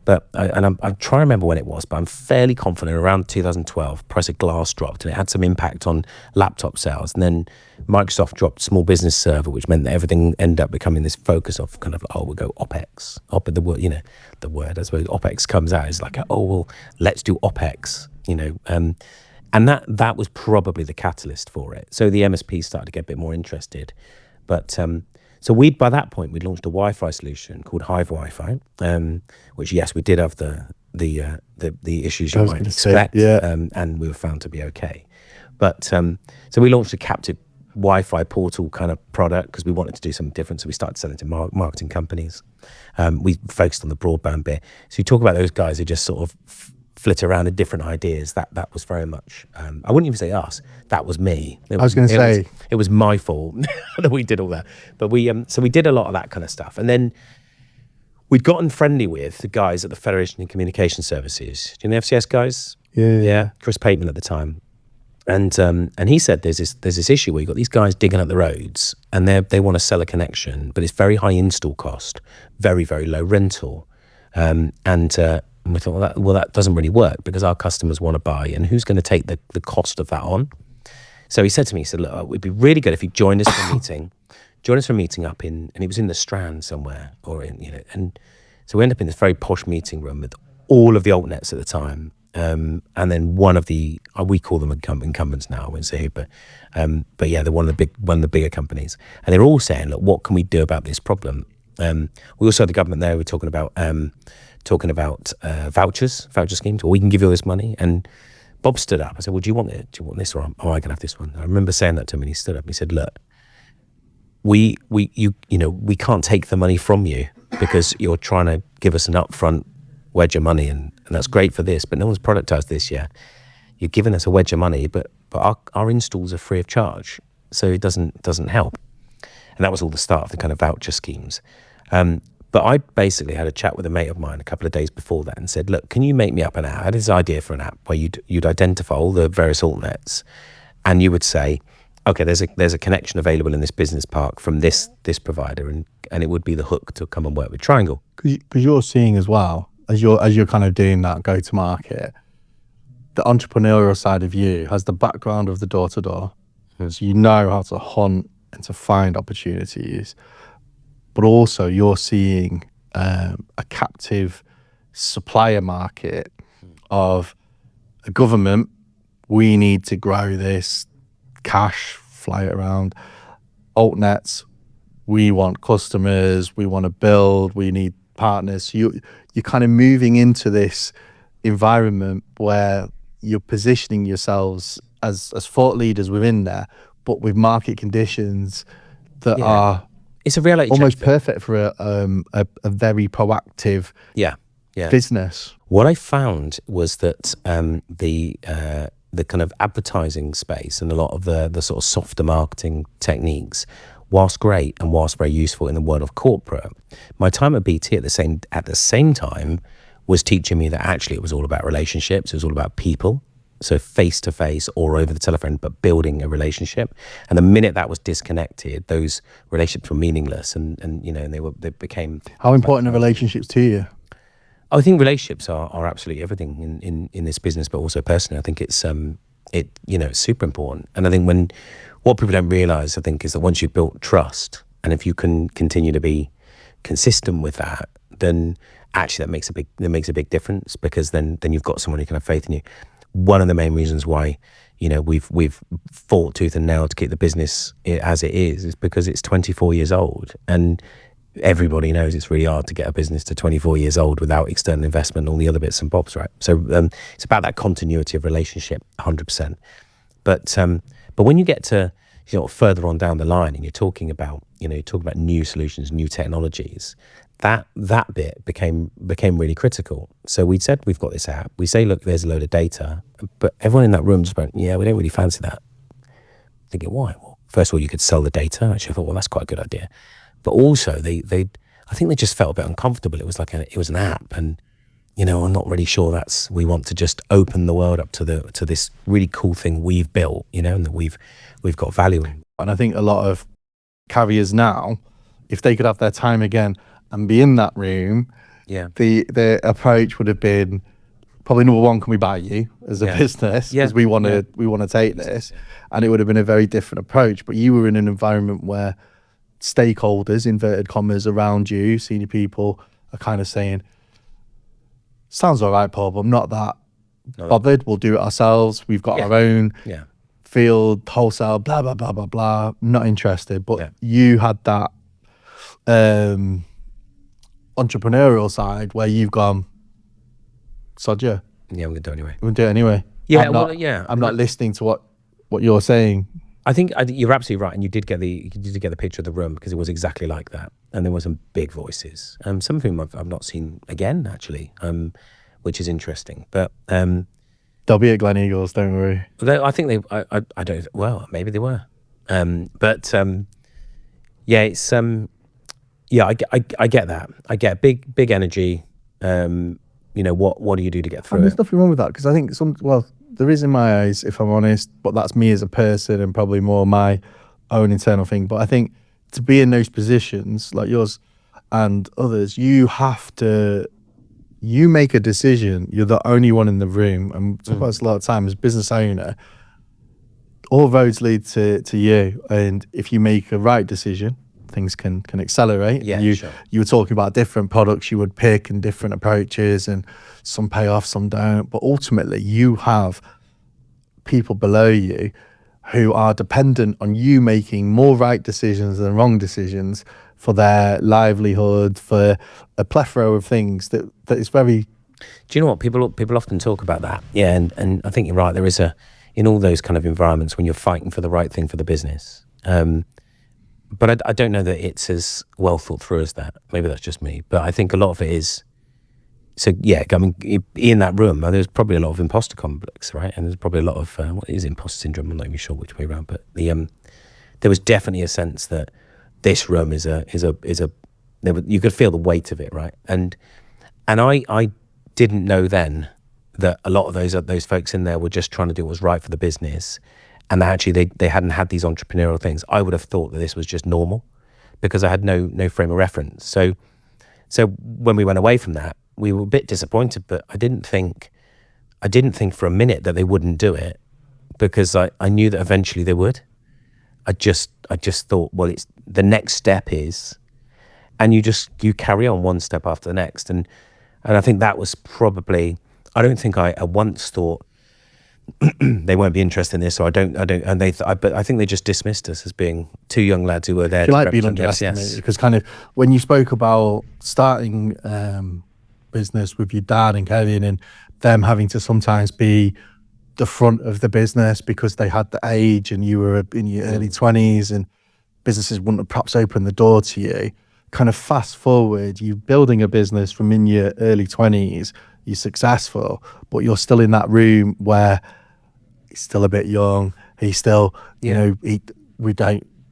But I'm trying to remember when it was, but I'm fairly confident around 2012, price of glass dropped and it had some impact on laptop sales. And then Microsoft dropped small business server, which meant that everything ended up becoming this focus of kind of, we'll go OPEX. The word, I suppose, OPEX comes out is like, let's do OPEX, and that was probably the catalyst for it. So the MSP started to get a bit more interested. But so So by that point, we'd launched a Wi-Fi solution called Hive Wi-Fi, which, yes, we did have the issues I you was might gonna say, expect, yeah. and we were found to be okay. But so we launched a captive Wi-Fi portal kind of product because we wanted to do something different. So we started selling to marketing companies. We focused on the broadband bit. So you talk about those guys who just sort of flit around in different ideas. That was very much. I wouldn't even say us. That was me. I was going to say it was my fault that we did all that. But we did a lot of that kind of stuff, and then we'd gotten friendly with the guys at the Federation of Communication Services. Do you know the FCS guys? Yeah. Chris Pateman at the time. And he said there's this issue where you've got these guys digging up the roads and they want to sell a connection, but it's very high install cost, very, very low rental. And we thought, well, that doesn't really work because our customers want to buy, and who's going to take the cost of that on? So he said to me, he said, look, it would be really good if you joined us for a meeting. Join us for a meeting up in, and it was in the Strand somewhere, and so we ended up in this very posh meeting room with all of the altnets at the time. And then one of the we call them incumbents now, I won't say who, but yeah, they're one of the bigger companies, and they're all saying, look, what can we do about this problem? We also had the government there. We're talking about voucher schemes, or we can give you all this money. And Bob stood up. I said, well, do you want it? Do you want this, or I can have this one? I remember saying that to him, and he stood up and he said, look, we can't take the money from you because you're trying to give us an upfront wedge of money, and that's great for this, but no one's productized this yet. You're giving us a wedge of money, but our installs are free of charge, so it doesn't help. And that was all the start of the kind of voucher schemes. But I basically had a chat with a mate of mine a couple of days before that and said, look, can you make me up an app? I had this idea for an app where you'd identify all the various altnets, and you would say, okay, there's a connection available in this business park from this provider, and it would be the hook to come and work with Triangle. Because you're seeing as well, as you're kind of doing that go-to-market, the entrepreneurial side of you has the background of the door-to-door. So you know how to hunt and to find opportunities, but also you're seeing a captive supplier market of a government. We need to grow this, cash, fly it around. Altnets, we want customers, we want to build, we need partners. So you're kind of moving into this environment where you're positioning yourselves as thought leaders within there, but with market conditions that are it's a reality almost check perfect for a very proactive business. What I found was that the kind of advertising space and a lot of the sort of softer marketing techniques, whilst great and whilst very useful in the world of corporate, my time at BT at the same time was teaching me that actually it was all about relationships. It was all about people. So face to face or over the telephone, but building a relationship. And the minute that was disconnected, those relationships were meaningless, and they became. How important are relationships to you? I think relationships are absolutely everything in this business, but also personally, I think it's it's super important. And I think what people don't realize, I think, is that once you've built trust, and if you can continue to be consistent with that, then actually that makes a big difference, because then you've got someone who can have faith in you. One of the main reasons why we've fought tooth and nail to keep the business as it is because it's 24 years old, and everybody knows it's really hard to get a business to 24 years old without external investment and all the other bits and bobs, right? So it's about that continuity of relationship, 100%. But when you get to further on down the line and you're talking about new solutions, new technologies, that bit became really critical. So we said we've got this app. We say, look, there's a load of data, but everyone in that room just went, yeah, we don't really fancy that. Thinking, why? Well, first of all, you could sell the data. Actually, I thought, well, that's quite a good idea. But also, I think they just felt a bit uncomfortable. It was like it was an app, and I'm not really sure we want to just open the world up to this really cool thing we've built, and that we've got value in. And I think a lot of carriers now, if they could have their time again and be in that room, the approach would have been probably, number one, can we buy you as a business, because we want to take this, and it would have been a very different approach. But you were in an environment where stakeholders, inverted commas, around you, senior people, are kind of saying, sounds all right, Paul, but I'm not that bothered. We'll do it ourselves. We've got our own field, wholesale, blah, blah, blah, blah, blah. I'm not interested. But you had that entrepreneurial side where you've gone, sod you, Yeah, we're going to do it anyway. we'll do it anyway. Yeah, I'm well, not, yeah. I'm not listening to what you're saying. I think you're absolutely right, and you did get the picture of the room because it was exactly like that, and there were some big voices. Some of whom I've not seen again actually, which is interesting. But They'll be at Glen Eagles, don't worry. I think they. I don't. Well, maybe they were. Yeah, it's yeah. I get that. I get big energy. What do you do to get through And there's it? nothing wrong with that because I think there is in my eyes, if I'm honest, but that's me as a person and probably more my own internal thing. But I think to be in those positions like yours and others, you make a decision. You're the only one in the room. And talk about this a lot of times, as a business owner, all roads lead to you. And if you make a right decision, things can accelerate. Yeah, you sure. you were talking about different products you would pick and different approaches, and some pay off, some don't. But ultimately, you have people below you who are dependent on you making more right decisions than wrong decisions for their livelihood, for a plethora of things that is very. Do you know what people often talk about that? Yeah, and I think you're right. There is in all those kind of environments when you're fighting for the right thing for the business. But I don't know that it's as well thought through as that. Maybe that's just me. But I think a lot of it is. So yeah, I mean, in that room, there's probably a lot of imposter complex, right? And there's probably a lot of what is imposter syndrome? I'm not even sure which way around. But there was definitely a sense that this room is a. You could feel the weight of it, right? And I didn't know then that a lot of those folks in there were just trying to do what was right for the business. And actually, they hadn't had these entrepreneurial things. I would have thought that this was just normal, because I had no frame of reference. So when we went away from that, we were a bit disappointed. But I didn't think for a minute that they wouldn't do it, because I knew that eventually they would. I just thought, well, it's the next step is, and you carry on one step after the next, and I think that was probably. I don't think I once thought. They won't be interested in this, or I don't, but I think they just dismissed us as being two young lads who were there. You like being underestimated because kind of when you spoke about starting business with your dad and Kevin, and them having to sometimes be the front of the business because they had the age and you were in your early 20s and businesses wouldn't have perhaps opened the door to you. Kind of fast forward, you're building a business from in your early 20s, you're successful, but you're still in that room where he's still a bit young. He's still,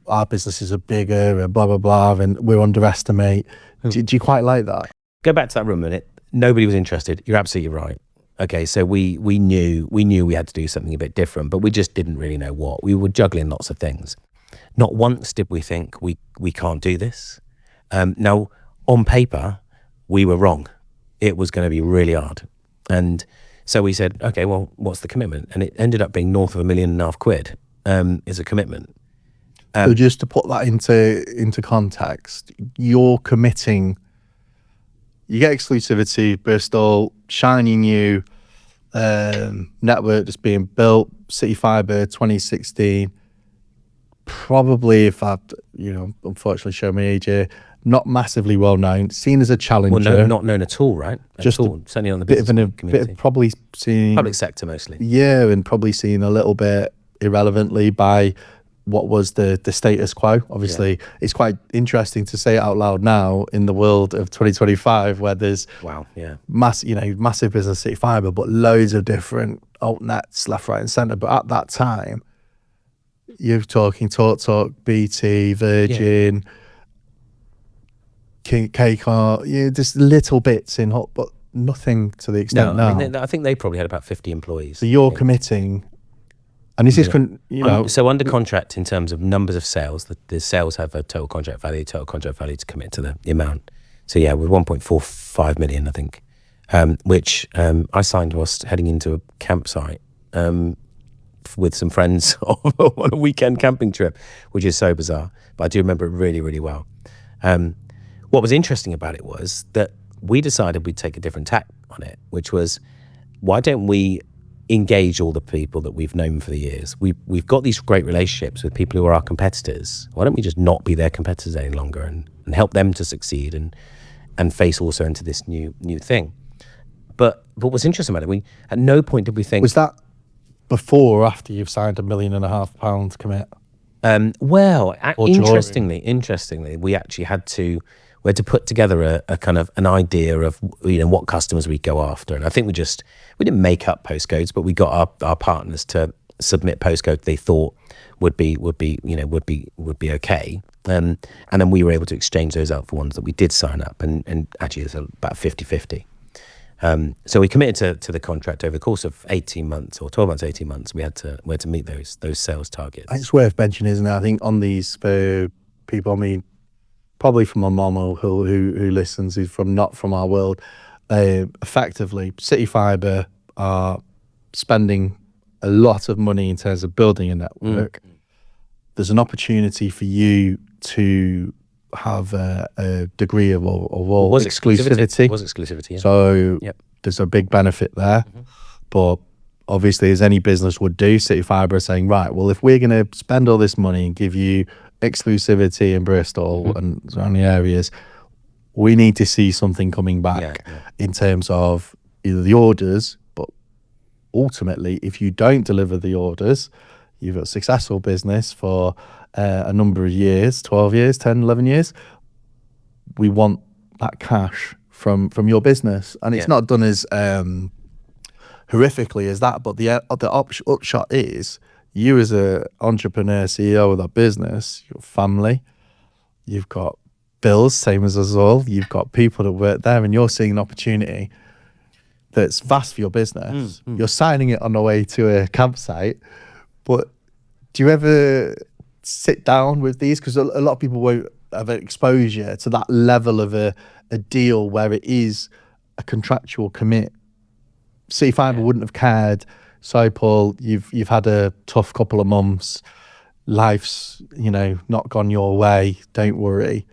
our businesses are bigger and blah, blah, blah, and we're underestimate. Do you quite like that? Go back to that room a minute. Nobody was interested. You're absolutely right. Okay, so we knew we had to do something a bit different, but we just didn't really know what. We were juggling lots of things. Not once did we think we can't do this. Now, on paper, we were wrong. It was going to be really hard. And so we said, okay, well, what's the commitment? And it ended up being north of £1.5 million is a commitment. So just to put that into context, you're committing, you get exclusivity, Bristol, shiny new network that's being built, City Fibre 2016. Probably, if I'd, unfortunately show my age here, not massively well known, seen as a challenger. Well, no, not known at all, right? Just at all. Certainly on the bit business of community. bit of probably seen Public sector mostly. Yeah, and probably seen a little bit irrelevantly by what was the status quo. Obviously, It's quite interesting to say it out loud now in the world of 2025, where there's massive business, City Fibre, but loads of different alt nets left, right, and centre. But at that time, you're talking Talk, BT, Virgin. Kcar, just little bits in hot, but nothing to the extent now. I think they probably had about 50 employees. So you're committing, and this is, so under contract in terms of numbers of sales, the sales have a total contract value to commit to the amount. So yeah, with 1.45 million, I think, which I signed whilst heading into a campsite with some friends on a weekend camping trip, which is so bizarre, but I do remember it really, really well. What was interesting about it was that we decided we'd take a different tack on it, which was, why don't we engage all the people that we've known for the years. We've got these great relationships with people who are our competitors. Why don't we just not be their competitors any longer and help them to succeed and face also into this new thing? But what's interesting about it, at no point did we think... Was that before or after you've signed £1.5 million commit? Interestingly, we actually had to put together a kind of an idea of what customers we'd go after, and I think we didn't make up postcodes, but we got our partners to submit postcodes they thought would be okay, and then we were able to exchange those out for ones that we did sign up, and actually it's about 50-50. So we committed to the contract over the course of 18 months or 12 months, 18 months. We had to meet those sales targets. It's worth mentioning, isn't it? I think on these for people, I mean, probably from my mum who listens, who's not from our world, effectively, City Fibre are spending a lot of money in terms of building a network. There's an opportunity for you to have a degree of exclusivity. It was exclusivity, yeah. So there's a big benefit there. But obviously, as any business would do, City Fibre are saying, right, well, if we're going to spend all this money and give you exclusivity in Bristol and surrounding areas, we need to see something coming back in terms of either the orders, but ultimately, if you don't deliver the orders, you've got a successful business for a number of years, 12 years, 10, 11 years, we want that cash from your business. And it's not done as horrifically as that, but the upshot is you as a entrepreneur, CEO of that business, your family, you've got bills, same as us all, you've got people that work there, and you're seeing an opportunity that's vast for your business. You're signing it on the way to a campsite, but do you ever sit down with these? Because a lot of people won't have exposure to that level of a deal where it is a contractual commit. City Fibre wouldn't have cared. So, Paul, you've had a tough couple of months. Life's, not gone your way. Don't worry.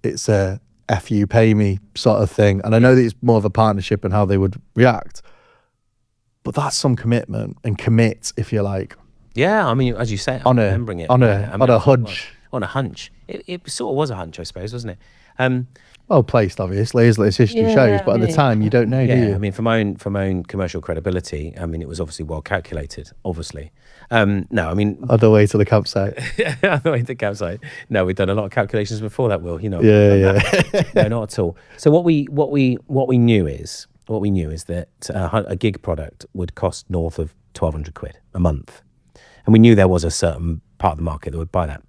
It's a F you, pay me sort of thing. And I know that it's more of a partnership and how they would react. But that's some commitment and commit, if you like. Yeah, I mean, as you say, on a hunch. On a hunch. It sort of was a hunch, I suppose, wasn't it? Well placed, obviously, as history shows, but at the time you don't know, do you? I mean, for my own commercial credibility, I mean, it was obviously well calculated, obviously. No, I mean... Other way to the campsite. Other way to the campsite. No, we've done a lot of calculations before that, Will, Yeah. No, not at all. So what we knew is that a gig product would cost north of 1,200 quid a month. And we knew there was a certain part of the market that would buy that.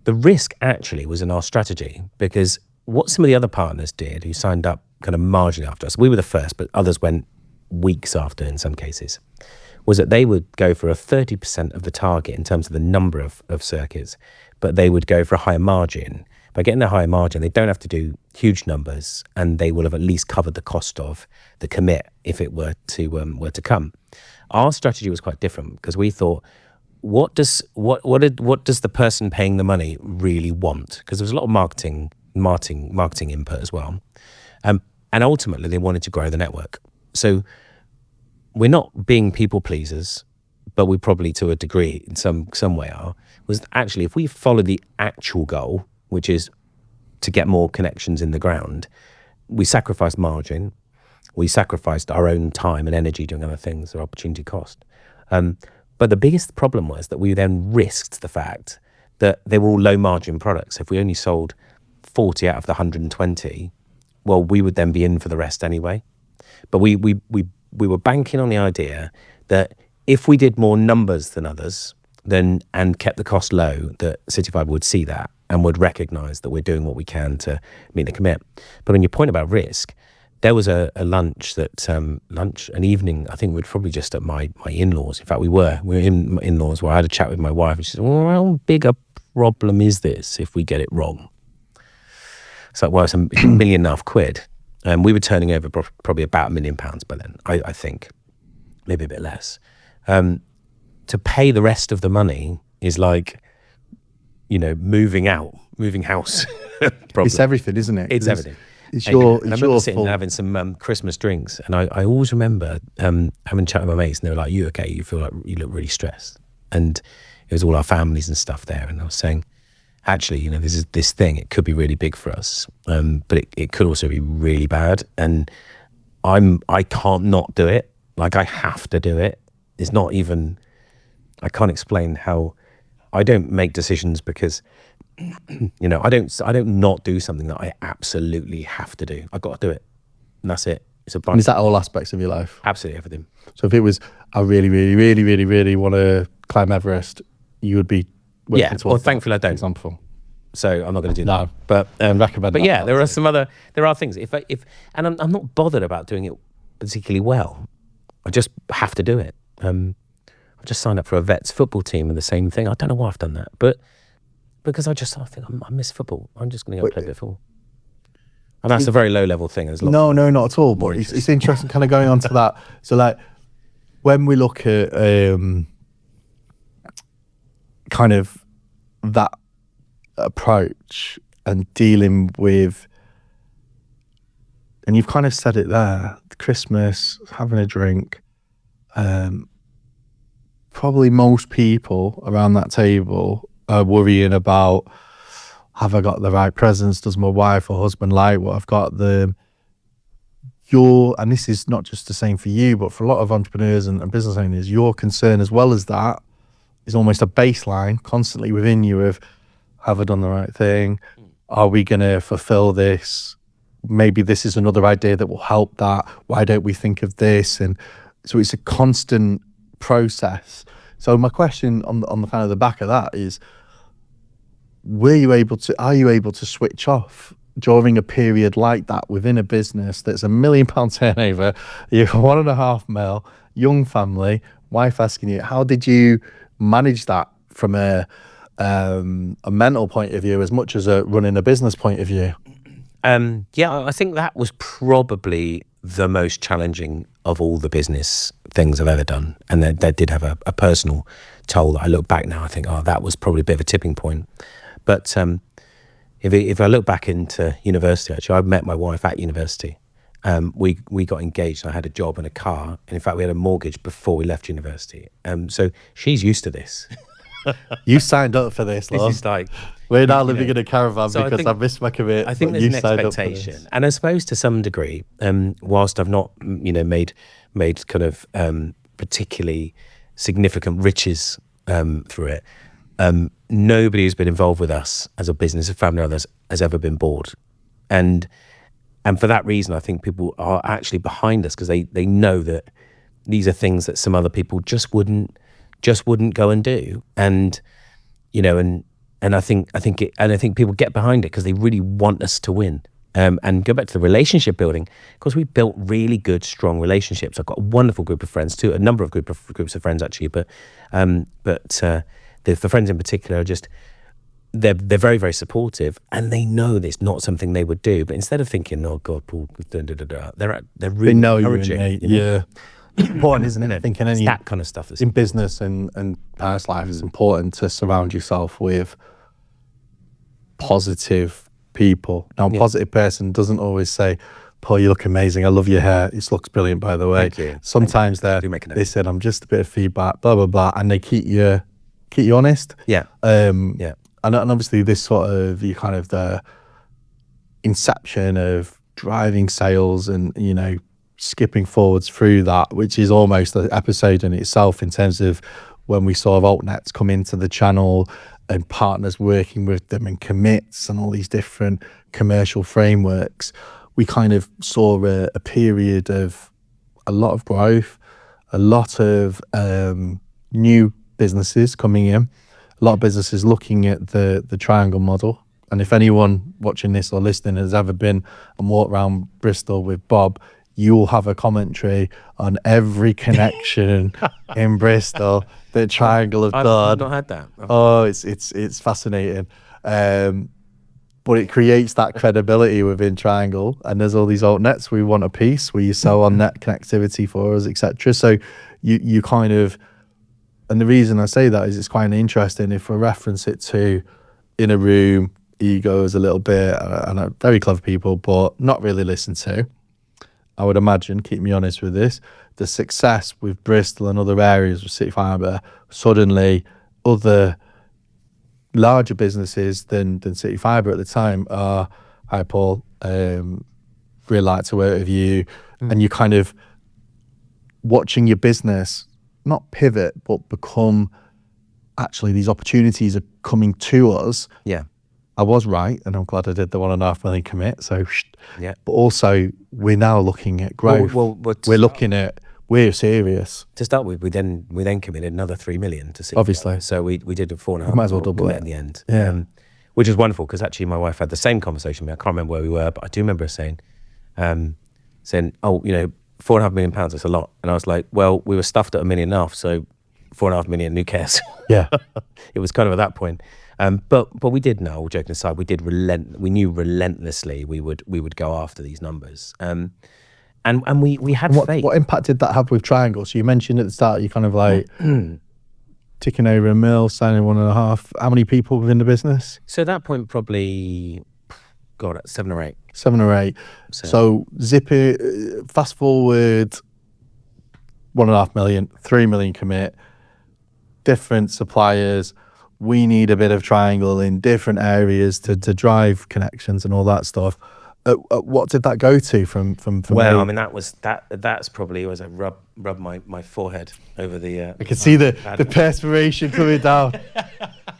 The risk actually was in our strategy, because what some of the other partners did who signed up kind of marginally after us, we were the first, but others went weeks after in some cases, was that they would go for a 30% of the target in terms of the number of circuits, but they would go for a higher margin. By getting a higher margin, they don't have to do huge numbers, and they will have at least covered the cost of the commit if it were to come. Our strategy was quite different, because we thought, what does the person paying the money really want? Because there was a lot of marketing input as well, and ultimately they wanted to grow the network. So we're not being people pleasers, but we probably to a degree in some way are. Was actually, if we follow the actual goal, which is to get more connections in the ground, we sacrificed margin, we sacrificed our own time and energy doing other things, or opportunity cost. But the biggest problem was that we then risked the fact that they were all low margin products. If we only sold 40 out of the 120, well, we would then be in for the rest anyway. But we were banking on the idea that if we did more numbers than others, and kept the cost low, that City Fibre would see that and would recognise that we're doing what we can to meet the commit. But on your point about risk, there was a lunch, an evening, I think we're probably just at my in-laws. In fact, we were in in-laws where I had a chat with my wife, and she said, well, how big a problem is this if we get it wrong? So, well, it's £1.5 million. And we were turning over probably about £1 million by then, I think, maybe a bit less. To pay the rest of the money is like, moving house. It's everything, isn't it? It's everything. It's And your I remember sitting fault. and having some Christmas drinks, and I always remember having a chat with my mates, and they were like, "You okay? You feel like you look really stressed." And it was all our families and stuff there, and I was saying, actually, you know, this thing. It could be really big for us, but it could also be really bad. And I can't not do it. Like, I have to do it. It's not even. I can't explain how. I don't make decisions because, you know, I don't not do something that I absolutely have to do. I've got to do it, and that's it. It's a bunch. And is that all aspects of your life? Absolutely everything. So if it was, I really, really, really, really, really want to climb Everest, you would be working towards Well, that, thankfully I don't. for example. So I'm not going to do No, that. But recommend But that, yeah, there are obviously. there are things. And I'm not bothered about doing it particularly well. I just have to do it. I just signed up for a vets football team and the same thing. I don't know why I've done that, but because I think I miss football. I'm just going to go play a bit of football. And that's a very low level thing. There's lots No, not at all. But it's interesting kind of going on to that. So like when we look at kind of that approach and dealing with, and you've kind of said it there, Christmas, having a drink, probably most people around that table are worrying about, have I got the right presents? Does my wife or husband like what I've got them? And this is not just the same for you, but for a lot of entrepreneurs and business owners, your concern as well as that is almost a baseline constantly within you of, have I done the right thing? Are we going to fulfill this? Maybe this is another idea that will help that. Why don't we think of this? And so it's a constant process. So my question on the kind of the back of that is, are you able to switch off during a period like that within a business that's £1 million turnover, you're 1.5 mil, young family, wife asking you, how did you manage that from a mental point of view as much as a running a business point of view? Yeah, I think that was probably the most challenging of all the business things I've ever done. And that did have a personal toll that I look back now, I think, that was probably a bit of a tipping point. But if I look back into university, actually, I met my wife at university. We got engaged and I had a job and a car. And in fact, we had a mortgage before we left university. So she's used to this. You signed up for this, love. This is like, we're now living in a caravan so because I missed my commit. I think but there's you an signed up for expectation, this. and I suppose to some degree, whilst I've not, made kind of particularly significant riches through it, nobody who's been involved with us as a business, a family, or others, has ever been bored, and for that reason, I think people are actually behind us because they know that these are things that some other people just wouldn't go and do, and I think people get behind it because they really want us to win. And go back to the relationship building, because we built really good, strong relationships. I've got a wonderful group of friends too, a number of groups of friends actually, but the friends in particular are just, they're very, very supportive, and they know that it's not something they would do. But instead of thinking, oh God, Paul, they're really They know you, encouraging. mate. Yeah. It's important, isn't it? I think It's that kind of stuff that's in business and personal life, it's important to surround yourself with positive people. Now, a positive person doesn't always say, Paul, you look amazing. I love your hair. It looks brilliant, by the way. Thank you. Sometimes they said, I'm just a bit of feedback, blah, blah, blah. And they keep you honest. Yeah. And obviously this sort of the inception of driving sales and, skipping forwards through that, which is almost an episode in itself in terms of when we saw altnets come into the channel and partners working with them and commits and all these different commercial frameworks. We kind of saw a period of a lot of growth, a lot of new businesses coming in, a lot of businesses looking at the triangle model. And if anyone watching this or listening has ever been and walked around Bristol with Bob, you will have a commentary on every connection in Bristol that Triangle have done. I've not had that. Oh, it's fascinating. But it creates that credibility within Triangle, and there's all these altnets. We want a piece where you sell on net connectivity for us, etc. So you kind of, and the reason I say that is it's quite interesting if we reference it to in a room egos a little bit, and are very clever people, but not really listened to. I would imagine, keep me honest with this, the success with Bristol and other areas of City Fibre, suddenly other larger businesses than City Fibre at the time are, hi Paul, really like to work with you, and you kind of watching your business not pivot but become, actually these opportunities are coming to us. Yeah. I was right, and I'm glad I did the 1.5 million commit. So, Yeah. but also we're now looking at growth. We're serious. To start with, we then committed another 3 million to see. Obviously. So we did a 4.5. Might as well double it in the end. Yeah. Which is wonderful, because actually my wife had the same conversation with me. I can't remember where we were, but I do remember her saying, oh, 4.5 million pounds, that's a lot. And I was like, well, we were stuffed at 1.5 million, so 4.5 million, who cares? Yeah. It was kind of at that point. But we did know, all joking aside, we knew relentlessly we would go after these numbers. And we had faith. What impact did that have with Triangle? So you mentioned at the start, you kind of like ticking over a mill, signing 1.5. How many people within the business? So at that point, probably, God, 7 or 8. 7 or 8. So zip it, fast forward 1.5 million, 3 million commit, different suppliers. We need a bit of Triangle in different areas to drive connections and all that stuff. What did that go to from Well, me? I mean, that's probably as I rub my forehead over the. I can see the perspiration coming down.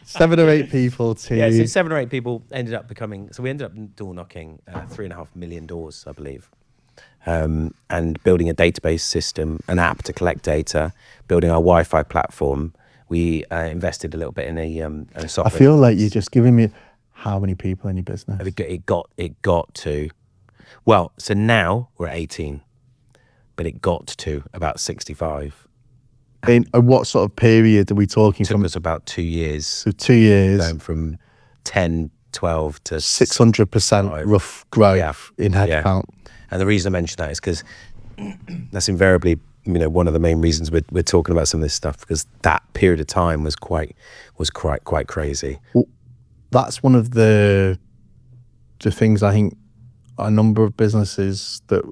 7 or 8 people to. Yeah, so 7 or 8 people ended up becoming. So we ended up door knocking 3.5 million doors, I believe, and building a database system, an app to collect data, building our Wi-Fi platform. We invested a little bit in a software. I feel like you're just giving me how many people in your business. It got to, well, so now we're at 18, but it got to about 65. In what sort of period are we talking? It took us about 2 years. So 2 years. Going from 10, 12 to 600% rough growth in headcount. Yeah. And the reason I mention that is because that's invariably, one of the main reasons we're talking about some of this stuff, because that period of time was quite crazy. Well, that's one of the things I think a number of businesses that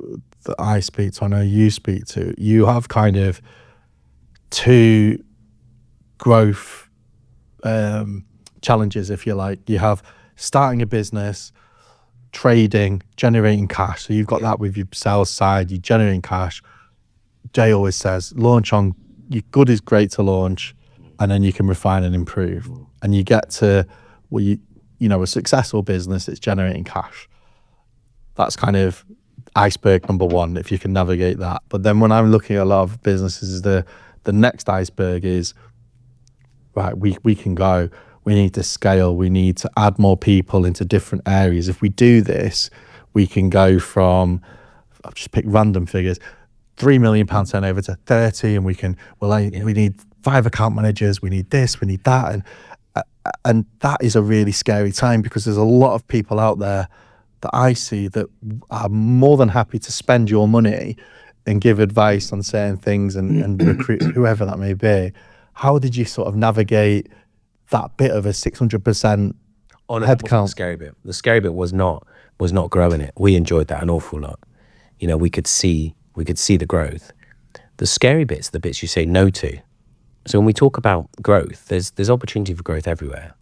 I speak to, I know you speak to, you have kind of 2 growth challenges, if you like. You have starting a business, trading, generating cash. So you've got that with your sales side, you're generating cash. Jay always says, launch on, your good is great to launch, and then you can refine and improve. And you get to, well, a successful business, it's generating cash. That's kind of iceberg number 1, if you can navigate that. But then when I'm looking at a lot of businesses, the next iceberg is, right, we can go, we need to scale, we need to add more people into different areas. If we do this, we can go from, I'll just pick random figures, £3 million turnover to 30, and we need 5 account managers, we need this, we need that. And that is a really scary time, because there's a lot of people out there that I see that are more than happy to spend your money and give advice on certain things and recruit whoever that may be. How did you sort of navigate that bit of a 600% headcount? The scary bit was not growing it. We enjoyed that an awful lot. We could see the growth. The scary bits are the bits you say no to. So when we talk about growth, there's opportunity for growth everywhere.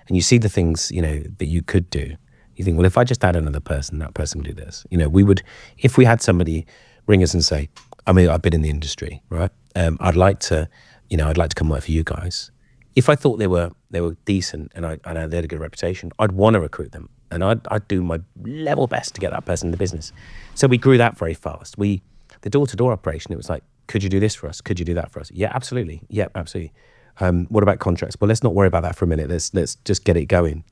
And you see the things, that you could do. You think, well, if I just add another person, that person would do this. We would, if we had somebody ring us and say, I've been in the industry, right? I'd like to come work for you guys. If I thought they were decent and they had a good reputation, I'd want to recruit them. And I'd do my level best to get that person in the business. So we grew that very fast. The door-to-door operation, it was like, could you do this for us? Could you do that for us? Yeah, absolutely. Yeah, absolutely. What about contracts? Well, let's not worry about that for a minute. Let's just get it going.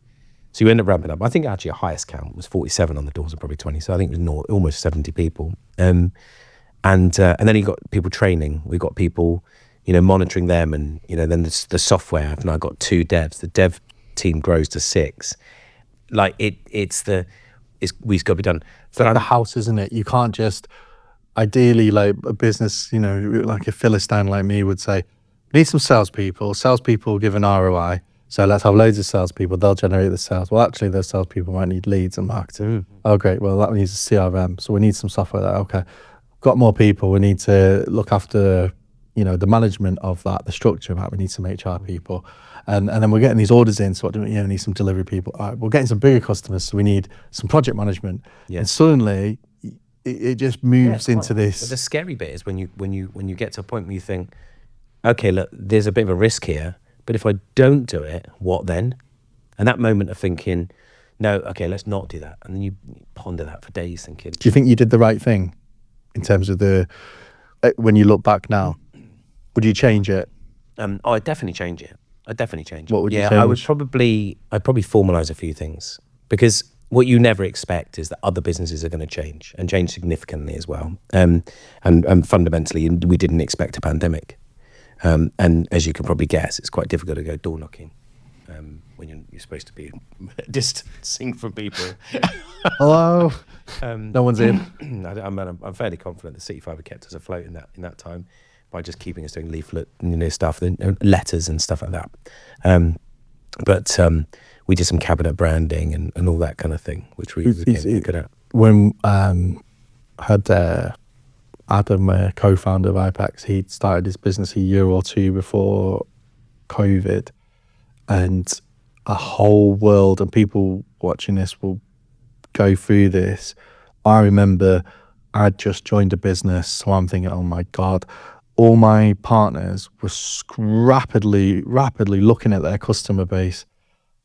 So you end up ramping up. I think actually our highest count was 47 on the doors, and probably 20. So I think it was almost 70 people. And then you got people training. We got people, monitoring them, and then the software. And I got 2 devs. The dev team grows to 6. Like we've got to be done. It's like the house, isn't it? You can't just, ideally, like a business, like a Philistine like me would say, need some salespeople. Salespeople give an ROI. So let's have loads of salespeople. They'll generate the sales. Well, actually, those salespeople might need leads and marketing. Oh, great. Well, that needs a CRM. So we need some software there. Okay. Got more people. We need to look after, the management of that, the structure of that. We need some HR people. And then we're getting these orders in. So what do we need? Some delivery people. All right, we're getting some bigger customers. So we need some project management. Yeah. And suddenly it just moves into this. But the scary bit is when you get to a point where you think, okay, look, there's a bit of a risk here. But if I don't do it, what then? And that moment of thinking, no, okay, let's not do that. And then you ponder that for days thinking. Do you think you did the right thing in terms of when you look back now? Would you change it? I'd definitely change it. What would you change? I'd probably formalise a few things, because what you never expect is that other businesses are going to change and change significantly as well. And fundamentally, we didn't expect a pandemic. And as you can probably guess, it's quite difficult to go door knocking when you're supposed to be distancing from people. Hello. No one's in. I'm fairly confident that City Fibre kept us afloat in that time by just keeping us doing leaflet, stuff, letters and stuff like that. But we did some cabinet branding and all that kind of thing, which we became good at. When had Adam, co-founder of IPEX, he'd started his business a year or two before COVID, and a whole world, and people watching this will go through this. I remember I'd just joined a business, so I'm thinking, oh my God, all my partners were rapidly looking at their customer base.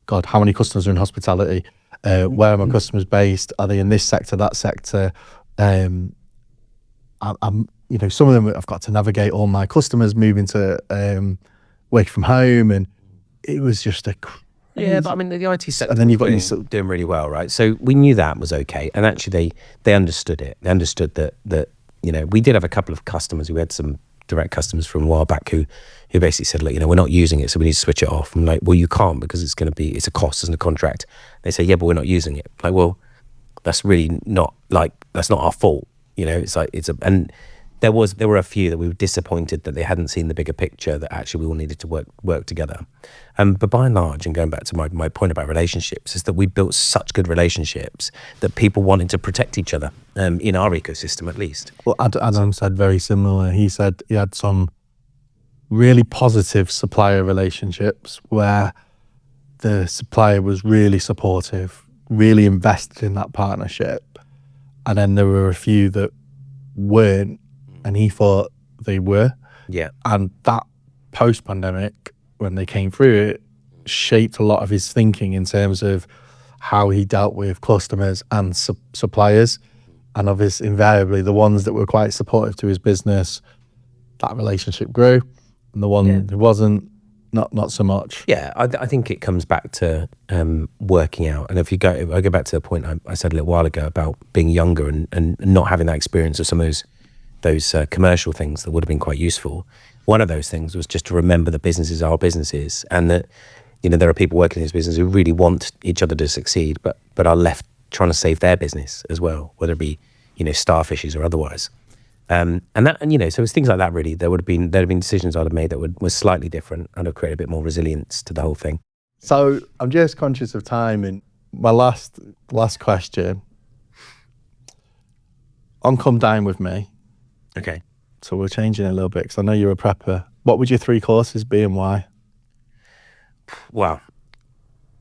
God, how many customers are in hospitality? Where are my customers based? Are they in this sector, that sector? I'm some of them I've got to navigate all my customers moving to work from home, and it was just a yeah. But I mean, the IT sector, and then you've got doing really well, right? So we knew that was okay, and actually they understood it. They understood that we did have a couple of customers. We had some direct customers from a while back who basically said, look, we're not using it, so we need to switch it off. I'm like, well, you can't, because it's a cost, it's a contract. They say, yeah, but we're not using it. Like, well, that's really not that's not our fault. And there were a few that we were disappointed that they hadn't seen the bigger picture, that actually we all needed to work together. But by and large, and going back to my point about relationships, is that we built such good relationships that people wanted to protect each other, in our ecosystem at least. Well, Adam said very similar. He said he had some really positive supplier relationships where the supplier was really supportive, really invested in that partnership. And then there were a few that weren't, and he thought they were. Yeah. And that post-pandemic, when they came through it, shaped a lot of his thinking in terms of how he dealt with customers and suppliers. And obviously, invariably, the ones that were quite supportive to his business, that relationship grew. And the one who wasn't, not so much. Yeah, I think it comes back to working out. And I go back to the point I said a little while ago about being younger and not having that experience of some of those commercial things that would have been quite useful. One of those things was just to remember that businesses are businesses, and that there are people working in this business who really want each other to succeed, but are left trying to save their business as well, whether it be staff issues or otherwise. So it's things like that. Really, there have been decisions I'd have made that were slightly different and have created a bit more resilience to the whole thing. So I'm just conscious of time, and my last question. On come dine with me. Okay. So we're changing it a little bit, because I know you're a prepper. What would your 3 courses be and why? Wow.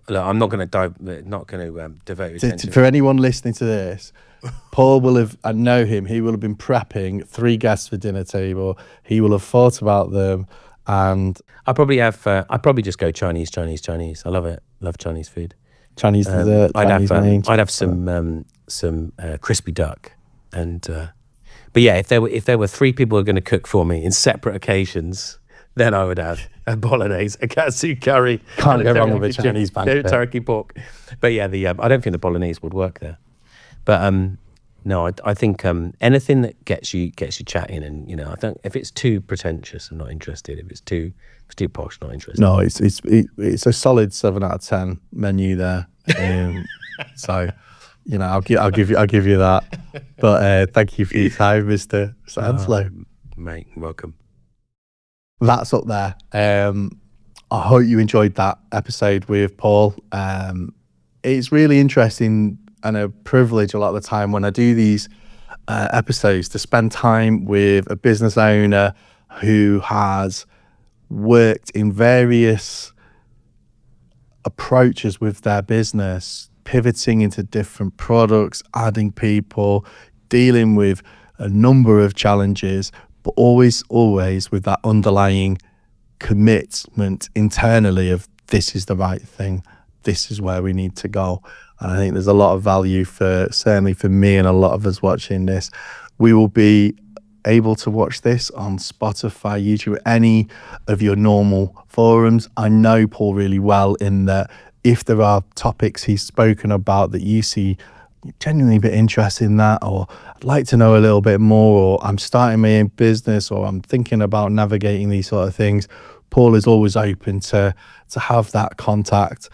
Look, I'm not going to devote attention. For anyone listening to this, Paul will have, I know him, he will have been prepping 3 guests for dinner table. He will have thought about them, and I'd probably just go Chinese. I love it. Love Chinese food. Chinese dessert. I'd have some crispy duck, and but yeah, if there were 3 people who are going to cook for me in separate occasions, then I would have a bolognese, a katsu curry. Can't go wrong with a Chinese banquet. Turkey pork. But yeah, I don't think the bolognese would work there. But no, I think anything that gets you chatting, and I think if it's too pretentious, I'm not interested. If it's too posh, not interested. No, it's a solid 7 out of 10 menu there. So, I'll give you that. But thank you for your time, Mr. Anslow. Mate, welcome. That's up there. I hope you enjoyed that episode with Paul. It's really interesting and a privilege a lot of the time when I do these episodes to spend time with a business owner who has worked in various approaches with their business, pivoting into different products, adding people, dealing with a number of challenges, but always with that underlying commitment internally of this is the right thing, this is where we need to go. And I think there's a lot of value certainly for me and a lot of us watching this. We will be able to watch this on Spotify, YouTube, any of your normal forums. I know Paul really well in that if there are topics he's spoken about that you see genuinely a bit interested in that, or I'd like to know a little bit more, or I'm starting my own business, or I'm thinking about navigating these sort of things, Paul is always open to have that contact,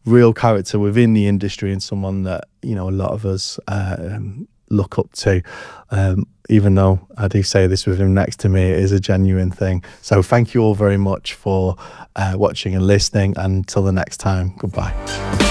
real character within the industry, and someone that, you know, a lot of us look up to. Even though I do say this with him next to me, it is a genuine thing. So thank you all very much for watching and listening. And until the next time, goodbye.